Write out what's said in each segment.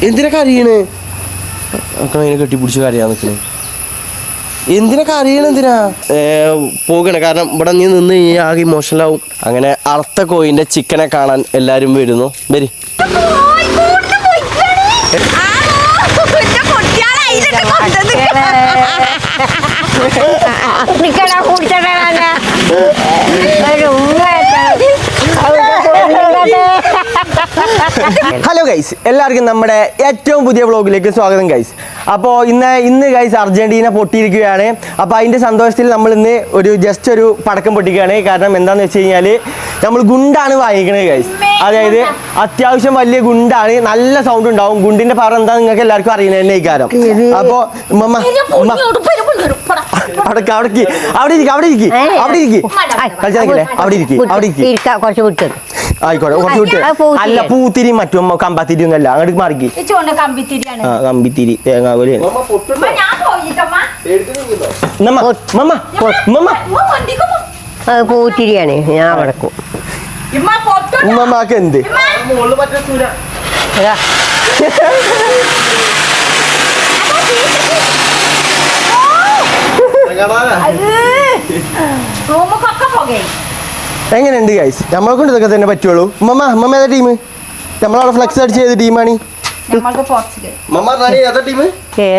എന്തിനാ കരയണ്? അതിനെ കെട്ടിപ്പിടിച്ച് കരയാൻ നിൽക്കണേ. എന്തിനാ കരയണ? എന്തിനാ പോകണേ? കാരണം ഇവിടെ നീ നിന്ന് കഴിഞ്ഞാൽ ആകെ ഇമോഷണലാവും. അങ്ങനെ അറുത്ത കോയിന്റെ ചിക്കനെ കാണാൻ എല്ലാരും വരുന്നു. വരി. ഹലോ ഗൈസ്, എല്ലാവർക്കും നമ്മുടെ ഏറ്റവും പുതിയ വ്ളോഗിലേക്ക് സ്വാഗതം ഗൈസ്. അപ്പോൾ ഇന്ന് ഗൈസ് അർജന്റീന പൊട്ടിയിരിക്കുകയാണ്. അപ്പോൾ അതിൻ്റെ സന്തോഷത്തിൽ നമ്മൾ ഇന്ന് ജസ്റ്റ് ഒരു പടക്കം പൊട്ടിക്കുകയാണ്. കാരണം എന്താണെന്ന് വെച്ച് കഴിഞ്ഞാൽ നമ്മൾ ഗുണ്ടാണ് വാങ്ങിക്കണത് ഗൈസ്. അതായത് അത്യാവശ്യം വലിയ ഗുണ്ടാണ്, നല്ല സൗണ്ട് ഉണ്ടാവും. ഗുണ്ടിന്റെ പവർ എന്താ നിങ്ങൾക്ക് എല്ലാവർക്കും അറിയുന്നത് തന്നെ ഈ കാര്യം. അപ്പോൾ അല്ല പൂത്തിരി മറ്റും കമ്പാത്തിരി ഒന്നല്ല, അങ്ങോട്ട് മാറിക്ക്. കമ്പിത്തിരി തേങ്ങ പോലെ പൂത്തിരിയാണ്. ഞാൻ വടക്കും ഉമ്മമാക്ക് എന്ത് എങ്ങനെയുണ്ട് ഗൈസ്? നമ്മളെ കൊണ്ട് ഇതൊക്കെ തന്നെ പറ്റുള്ളൂ. ഉമ്മ ഏതാ ടീം? നമ്മളവിടെ ഫ്ലെക്സ് അടിച്ച് ചെയ്ത ടീമാണ്.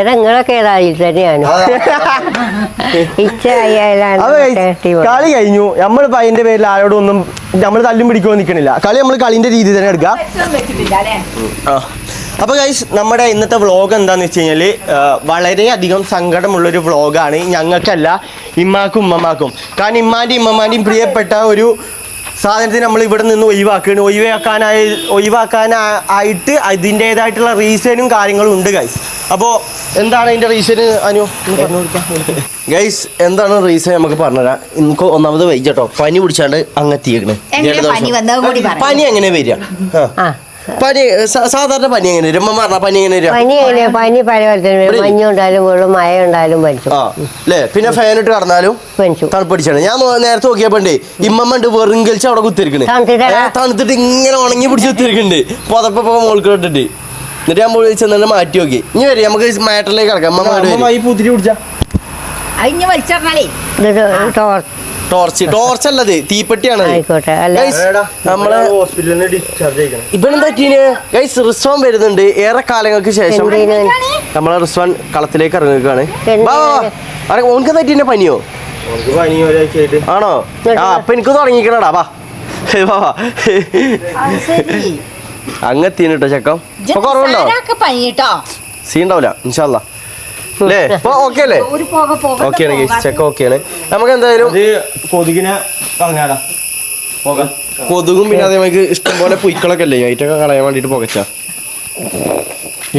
നിങ്ങളൊക്കെ തന്നെയാണ്. കളി കഴിഞ്ഞു. നമ്മളിപ്പോ അതിന്റെ പേരിൽ ആരോടൊന്നും നമ്മൾ തല്ലും പിടിക്കുമോ നിൽക്കണില്ല. കളി നമ്മൾ കളിന്റെ രീതി തന്നെ എടുക്കുക. അപ്പോൾ ഗൈസ്, നമ്മുടെ ഇന്നത്തെ വ്ളോഗ് എന്താണെന്ന് വെച്ച് കഴിഞ്ഞാൽ വളരെയധികം സങ്കടമുള്ളൊരു വ്ളോഗാണ്. ഞങ്ങൾക്കല്ല, ഇമ്മാക്കും ഉമ്മമാക്കും. കാരണം ഇമ്മാൻ്റെയും പ്രിയപ്പെട്ട ഒരു സാധനത്തിന് നമ്മൾ ഇവിടെ നിന്ന് ഒഴിവാക്കാനായിട്ട് അതിൻ്റേതായിട്ടുള്ള റീസണും കാര്യങ്ങളും ഉണ്ട് ഗൈസ്. അപ്പോൾ എന്താണ് അതിൻ്റെ റീസൺ? അനു പറഞ്ഞു കൊടുക്കാം ഗൈസ്. എന്താണ് റീസൺ നമുക്ക് പറഞ്ഞുതരാം. എനിക്ക് ഒന്നാമത് വൈകിട്ടോ പനി പിടിച്ചാണ്ട് അങ്ങെത്തിയേക്കണേ. പനി എങ്ങനെ വരിക? പനി സാധാരണ പനി എങ്ങനെ വരും? പറഞ്ഞ പനി എങ്ങനെ വരും? പനി പല മഞ്ഞുണ്ടായാലും വെള്ളം മഴ ഉണ്ടായാലും പനിച്ചു അല്ലേ. പിന്നെ ഫാനിട്ട് കടന്നാലും തണുപ്പടിച്ചാണ്. ഞാൻ നേരത്തെ നോക്കിയപ്പോണ്ടേ ഇമ്മണ്ട് വെറും കളിച്ച് അവിടെ കുത്തിരിക്കണേ. തണുത്തിട്ട് ഇങ്ങനെ ഉണങ്ങി പിടിച്ച് കുത്തിരിക്കുന്നുണ്ട്. പുതപ്പ മോൾക്ക് ഇട്ടിട്ട്. എന്നിട്ട് ഞാൻ പോയി ചെന്നെ മാറ്റി നോക്കി. ഇനി വരും നമുക്ക് മാറ്ററിലേക്ക് കിടക്കാം. ഈ പൂത്തിരി പിടിച്ചാ ടോർച്ചല്ലത്, തീപ്പെട്ടിയാണ്. നമ്മളെ ഇവനെന്താ ഗൈസ് റിസ്വാൻ വരുന്നുണ്ട് ഏറെ കാലങ്ങൾക്ക് ശേഷം. നമ്മളെ റിസ്വാൻ കളത്തിലേക്ക് ഇറങ്ങുകയാണ്. ഓനക്ക് തറ്റീന്റെ പനിയോ? ആണോ? അപ്പൊ എനിക്ക് തുടങ്ങിക്കണടാ. വാ അങ്ങെത്തിന് കേട്ടോ ചെക്കം. ഇപ്പൊ കുറവുണ്ടോ? സീണ്ടാവില്ല ഇൻഷാല്ലാ അല്ലേ? ഇപ്പൊ ഓക്കെ അല്ലേ? ഓക്കെയാണ് ഗൈസ്, ചെക്ക ഓക്കെയാണ്. നമുക്ക് എന്തായാലും കൊതുകിനെ കളഞ്ഞാടാ. കൊതുകും പിന്നെ അതേമാതിരി ഇഷ്ടംപോലെ പുയ്ക്കളൊക്കെ അല്ലേ, അതിറ്റൊക്കെ കളയാൻ വേണ്ടിട്ട് പുകച്ചാ.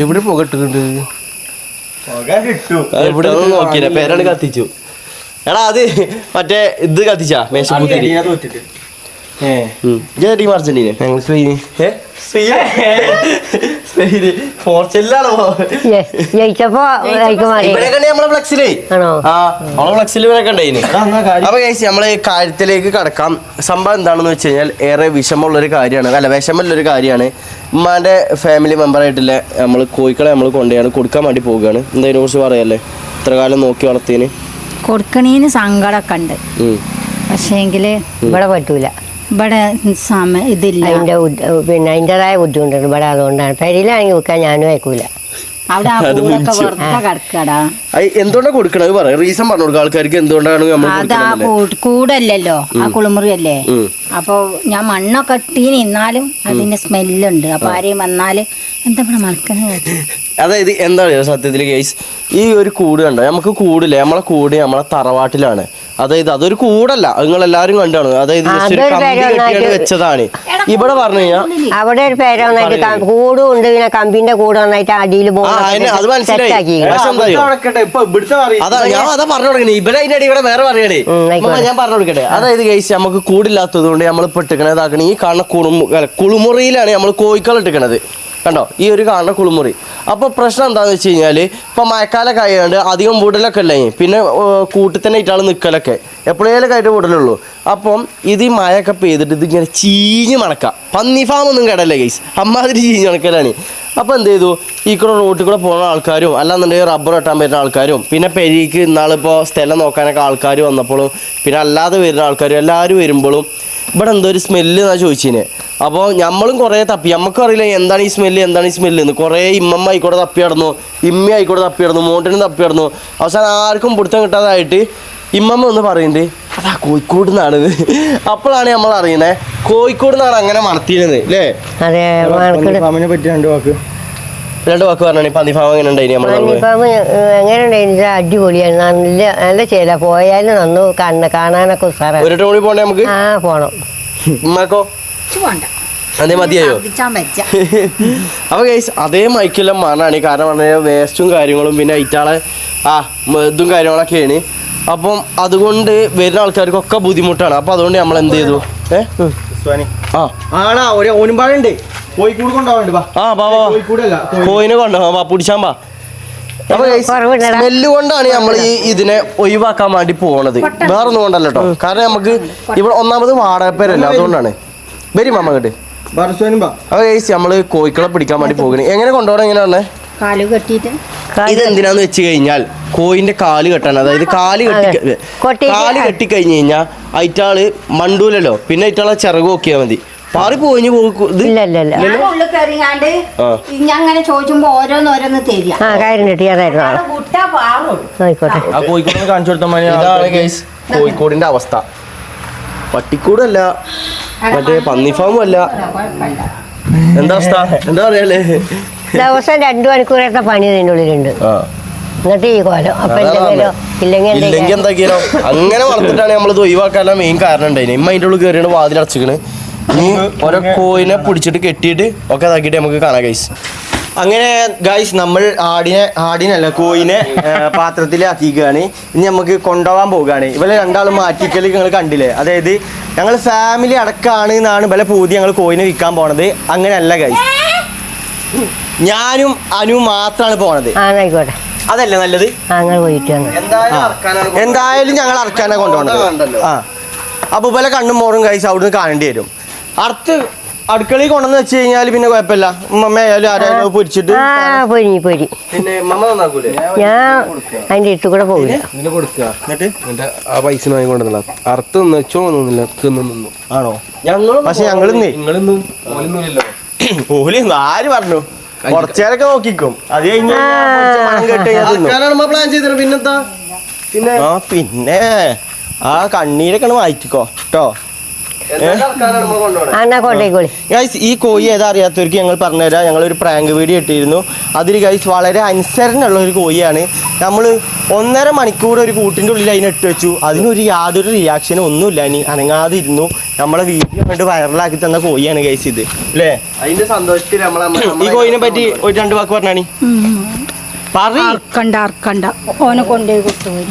എവിടെ പുകട്ടുണ്ട്? എവിടെ നോക്കിയില്ല, പേരാണ് കത്തിച്ചു. എടാ അത് മറ്റേ ഇത് കത്തിച്ചാ മേശപ്പൂത്തിരി. Team Argentina. ഞങ്ങൾ അപ്പൊ നമ്മള് കാര്യത്തിലേക്ക് കടക്കാം. സംഭവം എന്താണെന്ന് വെച്ച് കഴിഞ്ഞാൽ ഏറെ വിഷമമുള്ളൊരു കാര്യമാണ്. അല്ല, വിഷമമുള്ളൊരു കാര്യമാണ്. ഉമ്മാന്റെ ഫാമിലി മെമ്പറായിട്ടില്ല നമ്മൾ കോഴിക്കളെ നമ്മൾ കൊണ്ടുപോയാണ് കൊടുക്കാൻ വേണ്ടി പോവുകയാണ്. എന്തായാലും കുറിച്ച് പറയാല്ലേ? ഇത്ര കാലം നോക്കി വളർത്തിന് കൊടുക്കണേന് സങ്കടമൊക്കെ ഉണ്ട്. പക്ഷേങ്കില് ഇവിടെ പറ്റൂല. ഇവിടെ ഇതില്ല, പിന്നെ അതിൻ്റെതായ ബുദ്ധിമുട്ടുണ്ട് ഇവിടെ. അതുകൊണ്ടാണ് പെരിയിലാണെങ്കിൽ വെക്കാൻ ഞാനും അയക്കൂല. എന്തുകൊണ്ടാ കൊടുക്കണത് പറയാ? റീസൺ പറഞ്ഞു കൊടുക്കുക ആൾക്കാർക്ക്. എന്തുകൊണ്ടാണ്? കൂടല്ലല്ലോ, ആ കുളിമുറിയല്ലേ. അപ്പൊ ഞാൻ മണ്ണൊക്കെ ഇട്ടീന്, എന്നാലും അതിന്റെ സ്മെല്ലുണ്ട്. അപ്പൊ ആരെയും വന്നാല് എന്താ ഇവിടെ മണക്കണത്? അതായത് എന്താ പറയുക സത്യത്തില് ഗൈസ്, ഈ ഒരു കൂട് കണ്ടോ? നമുക്ക് കൂടില്ലേ, നമ്മളെ കൂട് നമ്മളെ തറവാട്ടിലാണ്. അതായത് അതൊരു കൂടല്ല, നിങ്ങൾ എല്ലാരും കണ്ടാണ്. അതായത് വെച്ചതാണ്. ഇവിടെ പറഞ്ഞു കഴിഞ്ഞാൽ അവിടെ ഒരു പേര് കൂടും ഉണ്ട്, പിന്നെ കമ്പിന്റെ കൂടെ വന്നിട്ട് അടിയിൽ അത് മനസ്സിലായി. അതാ ഞാൻ അതാ പറഞ്ഞു കൊടുക്കണേ. ഇവിടെ അതിന്റെ അടി ഇവിടെ വേറെ പറയണേ. ഞാൻ പറഞ്ഞു കൊടുക്കട്ടെ. അതായത് ഗൈസ്, നമുക്ക് കൂടില്ലാത്തത് കൊണ്ട് നമ്മൾ ഇപ്പൊ ഇട്ടിക്കണ ഇതാക്കണ ഈ കാണുന്ന കുളിമുറിയിലാണ് നമ്മൾ കോഴിക്കൾ ഇട്ടിക്കണത്. കണ്ടോ ഈ ഒരു കാണുന്ന കുളിമുറി. അപ്പോൾ പ്രശ്നം എന്താണെന്ന് വെച്ച് കഴിഞ്ഞാൽ ഇപ്പോൾ മഴക്കാലമൊക്കെ ആയതുകൊണ്ട് അധികം വീടലൊക്കെ അല്ലേ, പിന്നെ കൂട്ടിൽ തന്നെ ഇട്ടാൾ നിൽക്കലൊക്കെ എപ്പോഴേലൊക്കെ ആയിട്ട് വീടലുള്ളൂ. അപ്പം ഇത് ഈ മഴയൊക്കെ പെയ്തിട്ട് ഇത് ഇങ്ങനെ ചീഞ്ഞ് മണക്കാം. പന്നി ഫാമൊന്നും കേടല്ലേ ഗൈസ്, അമ്മാതിരി ചീഞ്ഞ് മണക്കലാണ്. അപ്പോൾ എന്ത് ചെയ്തു, ഈ കൂടെ റോട്ടിൽ കൂടെ പോകുന്ന ആൾക്കാരും അല്ലാന്നുണ്ടെങ്കിൽ റബ്ബർ വെട്ടാൻ വരുന്ന ആൾക്കാരും പിന്നെ പെരിക്ക് ഇന്നാളിപ്പോൾ സ്ഥലം നോക്കാനൊക്കെ ആൾക്കാർ വന്നപ്പോഴും പിന്നെ അല്ലാതെ വരുന്ന ആൾക്കാരും എല്ലാവരും വരുമ്പോഴും ഇവിടെ എന്തോ ഒരു സ്മെല്ല് എന്നാണ് ചോദിച്ചതിന്. അപ്പോൾ നമ്മളും കുറേ തപ്പി, നമുക്കും അറിയില്ല എന്താണ് ഈ സ്മെല്ല് എന്ന്. കുറേ ഇമ്മമ്മ ആയിക്കോടെ തപ്പി കിടന്നു, ഇമ്മ ആയിക്കോടെ തപ്പി കിടന്നു, മോട്ടിനും തപ്പി കിടന്നു. അവസാനം ആർക്കും പിടുത്തം കിട്ടാതായിട്ട് ഇമ്മമ്മ ഒന്ന് പറയുന്നുണ്ട് അതാ കോഴിക്കോട് നിന്നാണിത്. അപ്പോഴാണ് നമ്മൾ അറിയുന്നത് കോഴിക്കോട് നിന്നാണ് അങ്ങനെ മണത്തിരുന്നത് അല്ലേ. ഫാമിനെ പറ്റി രണ്ട് വാക്ക് പറഞ്ഞാണ് പന്നി ഫാം എങ്ങനെ ഉണ്ടായി നമ്മൾ എങ്ങനെ ഉണ്ടായിരുന്നു? അടിപൊളിയാണ്, നല്ല ചെയ്ത പോയാലും നന്നു കാണാനൊക്കെ ഉസാറാണ്. ഒരു ടോണി പോണ്ടേ നമുക്ക്? ആ പോണം. ഉമ്മാക്കോ അതേ മതിയായോ? അപ്പൊ ഗൈസ് അതേ മൈക്കെല്ലാം മണാണ്. കാരണം പറഞ്ഞാൽ വേസ്റ്റും കാര്യങ്ങളും പിന്നെ ഐറ്റാളെ ഇതും കാര്യങ്ങളൊക്കെയാണ്. അപ്പം അതുകൊണ്ട് വരുന്ന ആൾക്കാർക്കൊക്കെ ബുദ്ധിമുട്ടാണ്. അപ്പൊ അതുകൊണ്ട് നമ്മൾ എന്ത് ചെയ്തു, കോയിനെ കൊണ്ടുപോകാം പിടിച്ചാൻ പാ. അപ്പൊ സ്മെല്ല് കൊണ്ടാണ് നമ്മൾ ഈ ഇതിനെ ഒഴിവാക്കാൻ വേണ്ടി പോണത്, വേറൊന്നും കൊണ്ടല്ല കേട്ടോ. കാരണം നമുക്ക് ഇവിടെ ഒന്നാമത് വാടകപ്പേരല്ല, അതുകൊണ്ടാണ്. വരും അമ്മ കേട്ട്. അപ്പൊ ഗൈസ് നമ്മള് കോഴിക്കളെ പിടിക്കാൻ വേണ്ടി പോകണേ. എങ്ങനെ കൊണ്ടുപോകണം എങ്ങനെയാണ്? ഇതെന്തിനാന്ന് വെച്ച് കഴിഞ്ഞാൽ കോയിന്റെ കാല് കെട്ടാൻ, അതായത് കാല് കെട്ടി കഴിഞ്ഞ് കഴിഞ്ഞാൽ അയിറ്റാള് മണ്ടൂലല്ലോ, പിന്നെ അയിറ്റാളെ ചിറക് നോക്കിയാൽ മതി. പാറി പോയിഞ്ഞു അങ്ങനെ ചോദിച്ചുമ്പോ ഓരോന്നോരോന്ന് തരിക. കോഴിക്കോട് കാണിച്ചു കൊടുത്ത മതി. ഇതാണ് ഗൈസ് കോഴിക്കോടിന്റെ അവസ്ഥ. പട്ടിക്കൂടല്ല, മറ്റേ പന്നി ഫാമും അല്ല. എന്താ അവസ്ഥ എന്താ പറയാല്ലേ? ദിവസം 2 മണിക്കൂറത്തെ പണി ഇതിൻ്റെ ഉള്ളിലുണ്ട്. എന്നിട്ട് ഈ കോലം അപ്പൊ ഇല്ലെങ്കിൽ എന്താക്കിയാലോ അങ്ങനെ വളർത്തിട്ടാണ് നമ്മളിത് ഒഴിവാക്കാനുള്ള മെയിൻ കാരണം ഉണ്ടായിന്. ഇമ്മ അതിൻ്റെ ഉള്ളിൽ കയറിയാണ് വാതിൽ അടച്ചിക്കണ്. ഇനി ഓരോ കോയിനെ പിടിച്ചിട്ട് കെട്ടിയിട്ട് ഒക്കെ ഇതാക്കിയിട്ട് നമുക്ക് കാണാം ഗൈസ്. അങ്ങനെ ഗൈസ് നമ്മൾ ആടിനല്ല കോയിനെ പാത്രത്തിലാക്കിക്കുകയാണ്. ഇനി നമുക്ക് കൊണ്ടുപോകാൻ പോകുകയാണ്. ഇവരെ രണ്ടാളും മാറ്റിക്കൽ നിങ്ങൾ കണ്ടില്ലേ, അതായത് ഞങ്ങൾ ഫാമിലി അടക്കമാണ് എന്നാണ് ഇവരെ പൂതി ഞങ്ങൾ കോയിനെ വിൽക്കാൻ പോണത്. അങ്ങനെയല്ല ഗൈസ്, ഞാനും അനുവും മാത്രമാണ് പോണത്. ആയിക്കോട്ടെ, അതല്ലേ നല്ലത്. എന്തായാലും ഞങ്ങൾ അറക്കാനാ കൊണ്ടുപോകണത്. അപ്പൊ ഇവരെ കണ്ണും മോറും ഗൈസ് അവിടുന്ന് കാണേണ്ടി വരും. അടുക്കളയിൽ കൊണ്ടെന്ന് വെച്ച് കഴിഞ്ഞാൽ പിന്നെ കുഴപ്പമില്ല. ഉമ്മയായാലും ആരായാലും പൊരിച്ചിട്ട് ഞാൻ അതിന്റെ അടുത്ത് കൂടെ പോകില്ല. ആ പൈസ വാങ്ങിക്കൊണ്ടില്ല അർത്ഥം വെച്ചോന്നില്ല ആണോ? പക്ഷെ ഞങ്ങളിന്നേ ഓലി ആര് പറഞ്ഞു കുറച്ചേരൊക്കെ നോക്കിക്കും. അത് കഴിഞ്ഞ പ്ലാൻ ചെയ്തത് പിന്നെന്താ പിന്നെ ആ കണ്ണീരൊക്കെ വായിക്കോ കേട്ടോ. ഗൈസ് ഈ കോഴി ഏതാ അറിയാത്തവർക്ക് ഞങ്ങൾ പറഞ്ഞുതരാം. ഞങ്ങളൊരു പ്രാങ്ക് വീഡിയോ ഇട്ടിരുന്നു. അതിൽ ഗൈസ് വളരെ അനുസരണമുള്ള ഒരു കോഴിയാണ്. നമ്മൾ 1.5 മണിക്കൂർ ഒരു കൂട്ടിൻ്റെ ഉള്ളിൽ അതിനെ ഇട്ട് വെച്ചു. അതിനൊരു യാതൊരു റിയാക്ഷനും ഒന്നുമില്ല. ഇനി അനങ്ങാതെ ഇരുന്നു. നമ്മളെ വീഡിയോ കണ്ട് വൈറലാക്കി തന്ന കോഴിയാണ് ഗൈസ് ഇത് അല്ലേ. അതിന്റെ സന്തോഷത്തിൽ ഈ കോഴിനെ പറ്റി ഒരു 2 വാക്ക് പറഞ്ഞാണി. ഓനെ കൊണ്ടുപോയി കൊണ്ടുപോയി.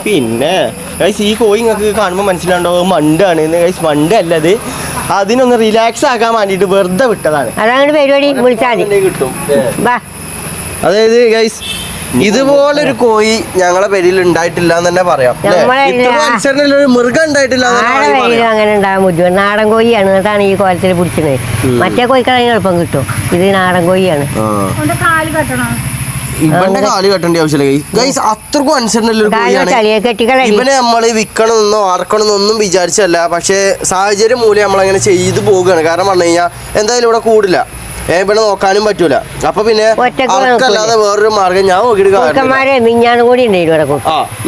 പിന്നെ ഗൈസ് ഈ കോഴി നിങ്ങൾക്ക് കാണുമ്പോൾ മനസ്സിലാണ്ടാവും മണ്ടാണ്. ഗൈസ് മണ്ടല്ല, അത് അതിനൊന്ന് റിലാക്സ് ആക്കാൻ വേണ്ടിട്ട് വെറുതെ വിട്ടതാണ്. അതാണ് പരിപാടി. വിളിച്ചാൽ കിട്ടും. അതായത് ഗൈസ് ഇതുപോലൊരു കോഴി ഞങ്ങളെ പേരിൽ ഉണ്ടായിട്ടില്ല എന്ന് തന്നെ പറയാം. മൃഗം ഉണ്ടായിട്ടില്ല. അങ്ങനെ ഉണ്ടാകാൻ ബുദ്ധിമുട്ട്. നാടൻ കോഴിയാണ്, എന്നിട്ടാണ് ഈ കോലത്തിൽ പിടിച്ചത്. മറ്റേ കോഴിക്കളെ എളുപ്പം കിട്ടും, ഇത് നാടൻ കോഴിയാണ്. ഇവന്റെ കാല് കെട്ടേണ്ട ആവശ്യമില്ല ഗൈസ്. അത്രക്കും അനുസരണമുള്ളൊരു കോഴിയാണ്. ഇവനെ നമ്മള് വിൽക്കണമെന്നോ ആർക്കണമെന്നൊന്നും വിചാരിച്ചല്ല, പക്ഷെ സാഹചര്യം മൂലം നമ്മളങ്ങനെ ചെയ്തു പോവുകയാണ്. കാരണം പറഞ്ഞു കഴിഞ്ഞാൽ എന്തായാലും ഇവിടെ കൂടില്ല, ഇവിടെ നോക്കാനും പറ്റൂല. അപ്പൊ പിന്നെ അവർക്കല്ലാതെ വേറൊരു മാർഗം ഞാൻ നോക്കിയിട്ട്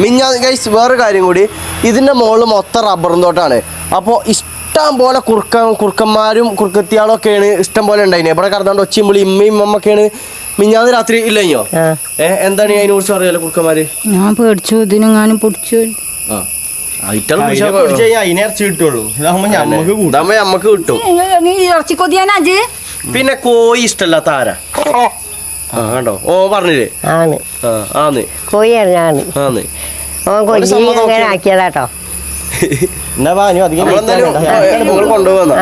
മിഞ്ഞാന്ന് ഗൈസ് വേറൊരു കാര്യം കൂടി. ഇതിന്റെ മുകളിൽ മൊത്തം റബ്ബറും തോട്ടാണ്. അപ്പോൾ ഇഷ്ടം പോലെ കുറുക്കന്മാരും കുറുക്കത്തിയാളും ഒക്കെയാണ് ഇഷ്ടം പോലെ ഉണ്ടായിന്. ഇവിടെ കടന്നുകൊണ്ട് ഒച്ചയുമ്പോൾ ഇമ്മയും ഇമ്മൊക്കെയാണ്. മിഞ്ഞാന്ന് രാത്രി ഇല്ലയോ? എന്താണ് അതിനെ കുറിച്ച് അറിയാലോ? കുറുക്കന്മാര് ഞാൻ പേടിച്ചു, ഇതിനെങ്ങാനും പൊടിച്ചു. നമുക്ക് കിട്ടും. പിന്നെ കോഴി ഇഷ്ടമല്ലാത്ത ആരാ? കണ്ടോ ഓ പറഞ്ഞില്ലേ ആന്ന് കോഴിയാണ് ഞാന് ആക്കിയതാട്ടോ. കൊണ്ടുപോകുന്ന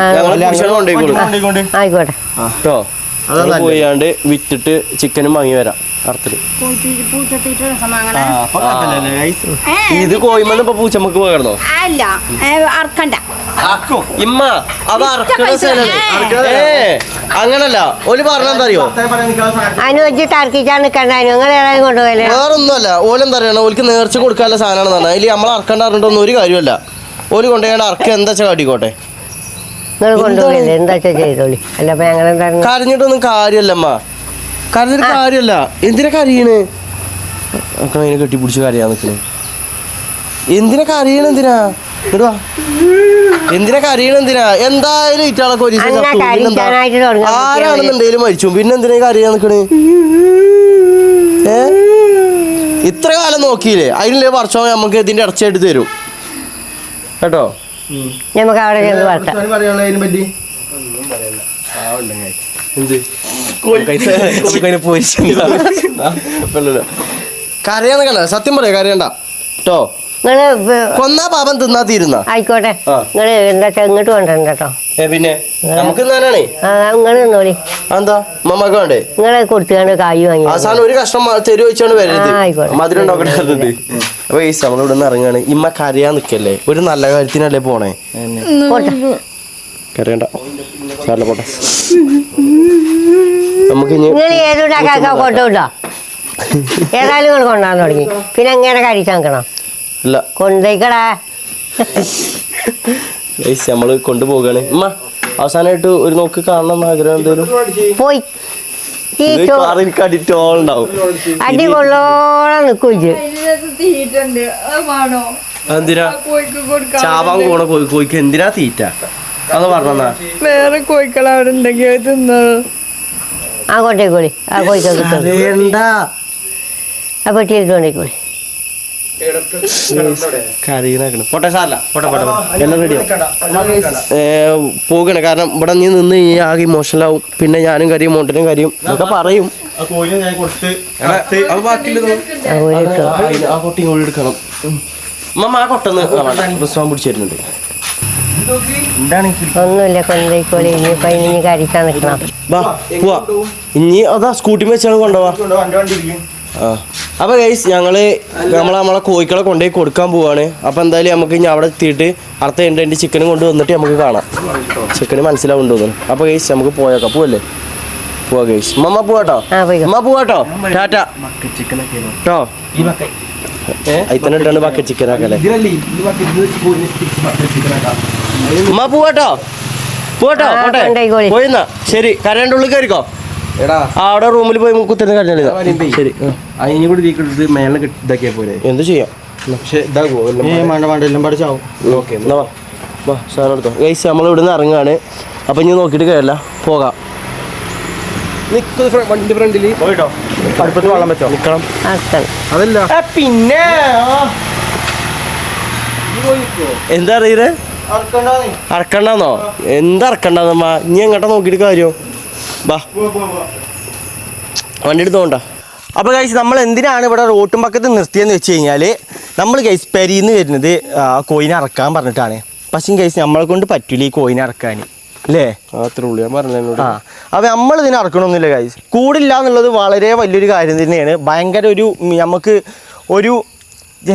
ആയിക്കോട്ടെ. പോയാണ്ട് വിറ്റിട്ട് ചിക്കനും വാങ്ങി വരാം അർത്ഥത്തില്. ഇത് കോയിമെന്ന് ഇപ്പൊ പൂച്ചമ്മക്ക് പോകണോ? അല്ല അറക്കണ്ട. ഇമ്മ അത് അറക്കണ സ്ഥലല്ലേ. അങ്ങനല്ല ഓല് പറഞ്ഞെന്താ അറിയോ, അതിന് വെച്ചിട്ട് അറക്കിച്ചാൽ നിൽക്കണ്ട, നിങ്ങൾ ഏതായാലും കൊണ്ടുപോയല്ലേ. വേറൊന്നുമല്ല. ഓലെന്താ അറിയണ, ഓൽക്ക് നേർച്ച കൊടുക്കാനുള്ള സാധനമാണെന്ന് പറഞ്ഞാൽ അതിൽ നമ്മൾ അറക്കണ്ട പറഞ്ഞിട്ടൊന്നും ഒരു കാര്യമല്ല. ഓല് കൊണ്ടുപോയാൽ അറക്ക എന്താ വെച്ചാൽ കാട്ടിക്കോട്ടെ. നിങ്ങൾ കൊണ്ടുപോയില്ലേ, എന്താ വെച്ചാൽ ചെയ്തോളി. അല്ല അപ്പൊ ഞങ്ങൾ എന്താ കരഞ്ഞിട്ടൊന്നും കാര്യമല്ലമ്മ, കരഞ്ഞിട്ട് കാര്യമല്ല. എന്തിനാ കരയണ്? അതിനെ കെട്ടിപ്പിടിച്ച് കരയാൻ നിൽക്കണേ. എന്തിനാ കരയണ? എന്തിനാ ഇങ്ങട് വാ. എന്തിനാ കരയണ? എന്തിനാ? എന്തായാലും ഇറ്റാളൊക്കെ ഒരു ആരാണെന്നുണ്ടെങ്കിലും മരിച്ചു, പിന്നെ എന്തിനാ കരയാൻ നിൽക്കണേ? ഇത്ര കാലം നോക്കിയില്ലേ, അതിനുള്ള വർഷം നമുക്ക് ഇതിന്റെ ഇറച്ചിയായിട്ട് തരും കേട്ടോ. നമുക്ക് അവിടെ ചെന്ന് വളർത്താം. കരയാന്ന് കണ്ട, സത്യം പറയാ, കരയണ്ട കേട്ടോ. നിങ്ങള് കൊന്നാ പാപം തിന്നാ തീരുന്ന. ആയിക്കോട്ടെ, നിങ്ങള് എന്താ വെച്ചാൽ ഇങ്ങോട്ട് കൊണ്ടുവരണ്ട കേട്ടോ. പിന്നെ നമുക്ക് തിന്നാനാണേ. നിങ്ങൾ നിന്നോളി. എന്താ മമ്മക്ക് വേണ്ടേ? നിങ്ങളെ കൊടുത്തുകൊണ്ട് കായ് വാങ്ങി അവസാനം ഒരു കഷ്ണം തെരു വെച്ചാണ് വരരുത്, മധുരം ഉണ്ടാക്കട്ടെ. അപ്പൊ ഈ നമ്മളിവിടെ നിന്ന് ഇറങ്ങാണ്. ഇമ്മ കരയാൻ നിക്കല്ലേ, ഒരു നല്ല കാര്യത്തിനല്ലേ പോണേ. കരയണ്ട, സാറില്ല പോട്ടെ. നമുക്ക് നിങ്ങൾ ഏതുണ്ടാക്കാ കൊണ്ടുവിട്ടോ. ഏതായാലും നിങ്ങൾ കൊണ്ടാൻ തുടങ്ങി, പിന്നെ എങ്ങനെ കഴിച്ചാക്കണം? ഇല്ല കൊണ്ടേക്കടാ. നമ്മള് കൊണ്ടുപോകാണ്. ഉമ്മ അവസാനമായിട്ട് ഒരു നോക്ക് കാണണം ആഗ്രഹം എന്തേലും പോയി ഈ അടിറ്റോളുണ്ടാവും. അടി കൊള്ളോളം നിൽക്കും. എന്തിനാ ചാവാൻ പോണ കോഴിക്ക് എന്തിനാ തീറ്റ? അത് പറഞ്ഞാ വേറെ കോഴിക്കൾ അവിടെ ഉണ്ടെങ്കിൽ തിന്നോളൂ. ആ കൊണ്ടേക്കോളി, ആ കോഴിക്ക കിട്ടും. ആ പെട്ടിയിട്ട് കൊണ്ടേക്കോളി. പോട്ടെ സാറല്ല, എല്ലാം റെഡിയാവും. പോകണേ, കാരണം ഇവിടെ നീ നിന്ന് ഈ ആകെ ഇമോഷണലാവും. പിന്നെ ഞാനും കരയും, മോണ്ടനും കരയും എന്നൊക്കെ പറയും. ആ കൊട്ടി കോഴി എടുക്കണം. അമ്മ ആ കൊട്ടന്ന് പ്രസവം പിടിച്ചിരുന്നുണ്ട്. ഒന്നുമില്ല, കൊണ്ടേക്കോളി. ഇനിയിപ്പോ ഇനി കഴിക്കാൻ നിൽക്കണം. വാ പോവാ. ഇനി അതാ സ്കൂട്ടി വെച്ചാണ് കൊണ്ടുപോവാ. അപ്പൊ ഗൈസ് ഞങ്ങള് നമ്മളെ കോഴിക്കളെ കൊണ്ടുപോയി കൊടുക്കാൻ പോവാണ്. അപ്പൊ എന്തായാലും നമുക്ക് ഇനി അവിടെ എത്തിയിട്ട് അടുത്ത എൻ്റെ ചിക്കനും കൊണ്ട് വന്നിട്ട് നമുക്ക് കാണാം. ചിക്കന് മനസ്സിലാവുണ്ടോ തോന്നുന്നു. അപ്പൊ ഗൈസ് നമുക്ക് പോയേക്കാം. പോവല്ലേ? പോവാ ഗൈസ്. മമ്മ പോവാട്ടോ, അമ്മ പോവാട്ടോ. ടാറ്റ കേട്ടോ. അതിനെ ഇട്ടാണ് ബക്കറ്റ് ചിക്കൻ ആക്കല്ലേ. അമ്മ പോവാട്ടോ, പോട്ടോ പോട്ടെ. പോയിന്നാ ശരി. കരണ്ട് ഉള്ളിൽ കയറിക്കോ. അവിടെ റൂമിൽ പോയി കുത്തുന്ന കരഞ്ഞ ശരി. അതിനെ കൂടി മേലെ ഇതാക്കിയാ പോലെ എന്ത് ചെയ്യാം. പക്ഷെ ഇതാകുമോ എല്ലാം പഠിച്ചാവും. ഓക്കെ എന്നാ വാ സാധനം എടുത്തോ. ഗൈസ് നമ്മൾ ഇവിടെ നിന്ന് ഇറങ്ങാണ്. അപ്പം ഇനി നോക്കിയിട്ട് കയറില്ല, പോകാം. വണ്ടി ഫ്രണ്ടില് പോയിട്ടോ. അടുപ്പത്ത് വെള്ളം വെച്ചോ. നിക്കണം. അതല്ല പിന്നെ എന്താ അറിയത്? അറക്കണ്ടെന്നോ? എന്താ അറക്കണ്ടെന്നമ്മ? ഇനി എങ്ങോട്ടാ നോക്കിയിട്ട് കാര്യം? ബാ വണ്ടി എടുത്തോണ്ട. അപ്പോൾ ഗൈസ് നമ്മൾ എന്തിനാണ് ഇവിടെ റോട്ടും പക്കത്ത് നിർത്തിയെന്ന് വെച്ച് കഴിഞ്ഞാൽ, നമ്മൾ ഗൈസ് പെരിന്ന് വരുന്നത് കോയിനെ അറക്കാൻ പറഞ്ഞിട്ടാണ്. പക്ഷേ ഗൈസ് നമ്മളെ കൊണ്ട് പറ്റൂല ഈ കോയിനെ അറക്കാൻ അല്ലേ? അത്ര ഉള്ളു ഞാൻ പറഞ്ഞോട്. അപ്പോൾ നമ്മൾ ഇതിനെ അറക്കണമെന്നില്ല ഗൈസ്. കൂടില്ല എന്നുള്ളത് വളരെ വലിയൊരു കാര്യം തന്നെയാണ്. ഭയങ്കര ഒരു നമുക്ക് ഒരു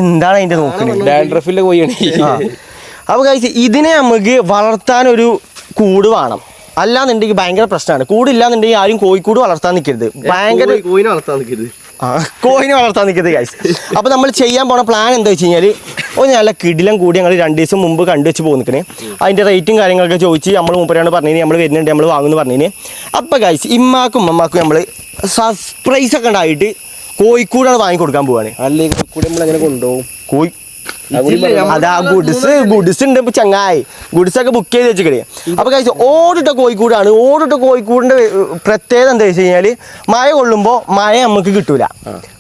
എന്താണ് അതിൻ്റെ നോക്കുന്നത്, ഡാൻഡ്രഫിലെ കോഴിയാണ്. അപ്പോൾ ഗൈസ് ഇതിനെ നമുക്ക് വളർത്താനൊരു കൂട് വേണം. അല്ലാന്നുണ്ടെങ്കിൽ ഭയങ്കര പ്രശ്നമാണ്. കൂടില്ലാന്നുണ്ടെങ്കിൽ ആരും കോഴിക്കൂട് വളർത്താൻ നിൽക്കരുത്. ഭയങ്കര കോഴിനെ വളർത്താൻ നിൽക്കരുത്. കോഴിനെ വളർത്താൻ നിൽക്കരുത് ഗൈസ്. അപ്പോൾ നമ്മൾ ചെയ്യാൻ പോണ പ്ലാൻ എന്താ വെച്ച് കഴിഞ്ഞാൽ, ഒരു നല്ല കിടിലം കൂടി ഞങ്ങൾ 2 ദിവസം മുമ്പ് കണ്ടുവെച്ച് പോകുന്നിക്കണേ. അതിൻ്റെ റേറ്റും കാര്യങ്ങളൊക്കെ ചോദിച്ച് നമ്മൾ മൂപ്പരാണ് പറഞ്ഞതിന് നമ്മൾ വരുന്നുണ്ട്, നമ്മൾ വാങ്ങുമെന്ന് പറഞ്ഞതിന്. അപ്പോൾ ഗൈസ് ഇമ്മാക്കും ഉമ്മമാക്കും നമ്മൾ സർപ്രൈസൊക്കെ ഉണ്ടായിട്ട് കോഴിക്കൂടാണ് വാങ്ങി കൊടുക്കാൻ പോവാണ്. അല്ലെങ്കിൽ കൂടെ നമ്മൾ അങ്ങനെ കൊണ്ടുപോകും. കോഴി അതാ ഗുഡ്സ് ഉണ്ട് ഇപ്പൊ ചങ്ങായി. ഗുഡ്സൊക്കെ ബുക്ക് ചെയ്ത് വെച്ചിക്കണേ. അപ്പൊ കഴിച്ച ഓടിട്ട കോഴിക്കൂടാണ്. ഓടിട്ട കോഴിക്കൂടിന്റെ പ്രത്യേകത എന്താ വെച്ച് കഴിഞ്ഞാല്, മഴ കൊള്ളുമ്പോൾ മഴ നമുക്ക് കിട്ടൂല,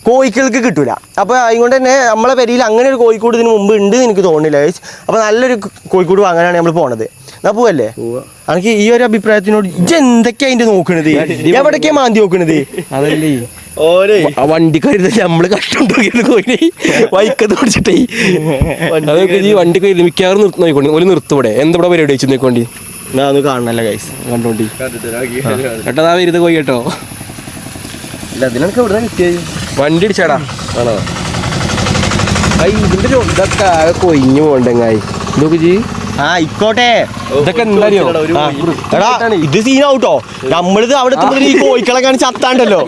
കോഴികൾക്ക് കിട്ടൂല. അപ്പൊ അതുകൊണ്ട് തന്നെ നമ്മളെ പെരിയിൽ അങ്ങനെ ഒരു കോഴിക്കൂട് ഇതിന് മുമ്പ് ഉണ്ട് എന്ന് എനിക്ക് തോന്നുന്നില്ല. അപ്പൊ നല്ലൊരു കോഴിക്കൂട് വാങ്ങാനാണ് നമ്മൾ പോണത്. എന്നാ പോവല്ലേ? എനിക്ക് ഈ ഒരു അഭിപ്രായത്തിനോട് ഇജ്ജ് എന്തൊക്കെയാ അതിന്റെ നോക്കണത്? എവിടേക്കാ മാന്തി നോക്കണത്? അതല്ലേ വണ്ടിക്കാരി നമ്മള് കഷ്ടം കോഴിനെ വൈക്കത്ത് പിടിച്ചിട്ടേ അതൊക്കെ ഈ വണ്ടി മിക്കവാറും നിർത്തുന്നോണ്ടി ഒരു നിർത്തുവിടെ. എന്താ പരിപാടി വെച്ച് നോക്കോണ്ടി ഞാൻ ഒന്ന് കാണണല്ലേ ഗൈസ് കണ്ടോണ്ടി കേട്ടതാ വരുന്നത് കോഴി കേട്ടോ. ഇല്ല ഇതിനൊക്കെ ഇവിടെ കിട്ടിയത് വണ്ടി അടിച്ചാടാ. ആണോ? ഇതിന്റെ ഇതൊക്കെ കൊയിഞ്ഞു പോണ്ടെങ്കായി ഇതൊക്കെ ചെയ്യ്. ആയിക്കോട്ടെ. ഇതൊക്കെ എന്തായാലും എടാ ഇത് സീനാവൂട്ടോ. നമ്മളിത് അവിടെ എത്തുമ്പോൾ ഈ കോഴിക്കളെ കാണിച്ച് ചത്താണ്ടല്ലോ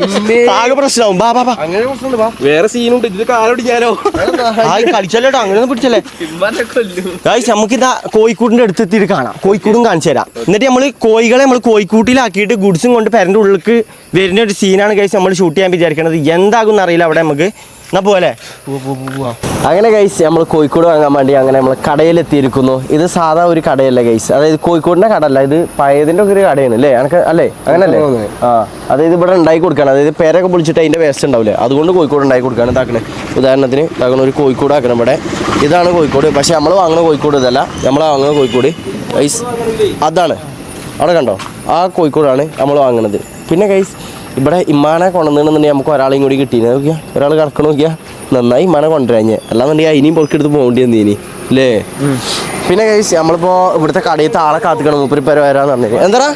ആകെ പ്രശ്നമാവും. ബാ ബാ ബാ അങ്ങനെ പ്രശ്നമുണ്ട് വാ. വേറെ സീനുണ്ട്. ഇത് കാലോടിക്കാലോ. കളിച്ചല്ലോട്ടോ അങ്ങനെയൊന്നും പിടിച്ചല്ലേ ഗൈസ്. നമുക്കിതാ കോഴിക്കൂടിന്റെ അടുത്തെത്തിയിട്ട് കാണാം. കോഴിക്കൂടും കാണിച്ചു തരാം. എന്നിട്ട് നമ്മൾ കോഴികളെ നമ്മൾ കോഴിക്കൂട്ടിലാക്കിയിട്ട് ഗുഡ്സും കൊണ്ട് പെരന്റെ ഉള്ളിലേക്ക് വരുന്ന ഒരു സീനാണ് ഗൈസ് നമ്മൾ ഷൂട്ട് ചെയ്യാൻ വിചാരിക്കണത്. എന്താകും അറിയില്ല അവിടെ നമുക്ക്. എന്നാ പോലെ അങ്ങനെ ഗൈസ് നമ്മൾ കോഴിക്കോട് വാങ്ങാൻ വേണ്ടി അങ്ങനെ നമ്മൾ കടയിലെത്തിയിരിക്കുന്നു. ഇത് സാധാ ഒരു കടയല്ല ഗൈസ്, അതായത് കോഴിക്കോടിന്റെ കട അല്ല, ഇത് പഴയതിന്റെ ഒക്കെ ഒരു കടയാണ് അല്ലേ അനക്ക് അല്ലേ? അങ്ങനല്ലേ? ആ അതായത് ഇവിടെ ഉണ്ടാക്കി കൊടുക്കണം. അതായത് പേരൊക്കെ പൊളിച്ചിട്ട് അതിന്റെ വേസ്റ്റ് ഉണ്ടാവില്ലേ, അതുകൊണ്ട് കോഴിക്കോട് ഉണ്ടാക്കി കൊടുക്കുകയാണ്. ഇതാക്കണേ ഉദാഹരണത്തിന് ഇതാക്കണ ഒരു കോഴിക്കോട് ആക്കണം ഇവിടെ. ഇതാണ് കോഴിക്കോട്. പക്ഷെ നമ്മൾ വാങ്ങുന്ന കോഴിക്കോട് ഇതല്ല, നമ്മൾ വാങ്ങുന്ന കോഴിക്കോട് ഗൈസ് അതാണ്. അവിടെ കണ്ടോ ആ കോഴിക്കോടാണ് നമ്മൾ വാങ്ങുന്നത്. പിന്നെ ഗൈസ് ഇവിടെ ഇമ്മാനെ കൊണ്ടുവന്നിട്ടുണ്ടെങ്കിൽ നമുക്ക് ഒരാളെയും കൂടി കിട്ടിയിരുന്നു. നോക്കിയാൽ ഒരാൾ കിടക്കണ നോക്കിയാൽ നന്നായി ഇമ്മാനെ കൊണ്ടുവരാഞ്ഞ്, അല്ലാന്നുണ്ടെങ്കിൽ ഇനിയും പൊറുക്കെടുത്ത് പോകേണ്ടി വന്നു ഇനി അല്ലേ. പിന്നെ കഴിച്ച് നമ്മളിപ്പോ ഇവിടുത്തെ കടയിൽ ആളെ കാത്തിക്കണം. മൂപ്പര് പേര് വരാന്ന് പറഞ്ഞു. എന്താ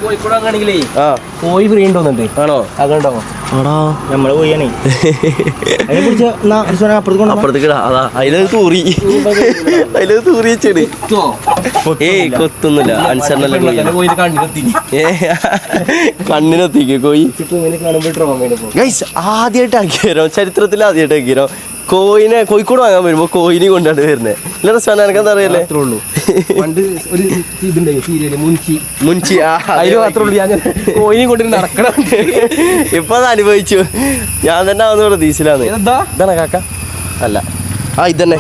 കോഴിക്കോട് വാങ്ങാണെങ്കിലേ ആ കോഴി ഫ്രീ ഉണ്ടോന്നുണ്ട്. ആണോ? അതുണ്ടോ? ആടാ നമ്മള് പോയാണേ അപ്പുറത്തേക്ക് അതാ അതിലത് തൂറി വെച്ചേട്. ഏയ് കൊത്തൊന്നുമില്ല അനുസരണല്ലേ കണ്ണിനെത്തിക്കോ കോഴി. ഗൈസ് ആദ്യമായിട്ട് ആക്കിയാരോ, ചരിത്രത്തിൽ ആദ്യമായിട്ട് ആക്കിയാരോ കോഴിക്കോട് വാങ്ങാൻ വരുമ്പോ കോഴിനെ കൊണ്ടാണ് വരുന്നത്. ഇല്ല രസമാണ്. എനിക്ക് എന്താ അറിയല്ലേ പണ്ട് ഒരു ഇതുണ്ടായി സീരിയല് മുൻഷി അതിന് മാത്രമേ ഉള്ളൂ ഞാൻ കോഴിനെ കൊണ്ടിട്ട് നടക്കണം. ഇപ്പൊ അത് അനുഭവിച്ചു. ഞാൻ തന്നെ ആവുന്ന പ്രതീക്ഷയിലാണ്. ഇതാണ് കാക്ക അല്ല ആ ഇതന്നെ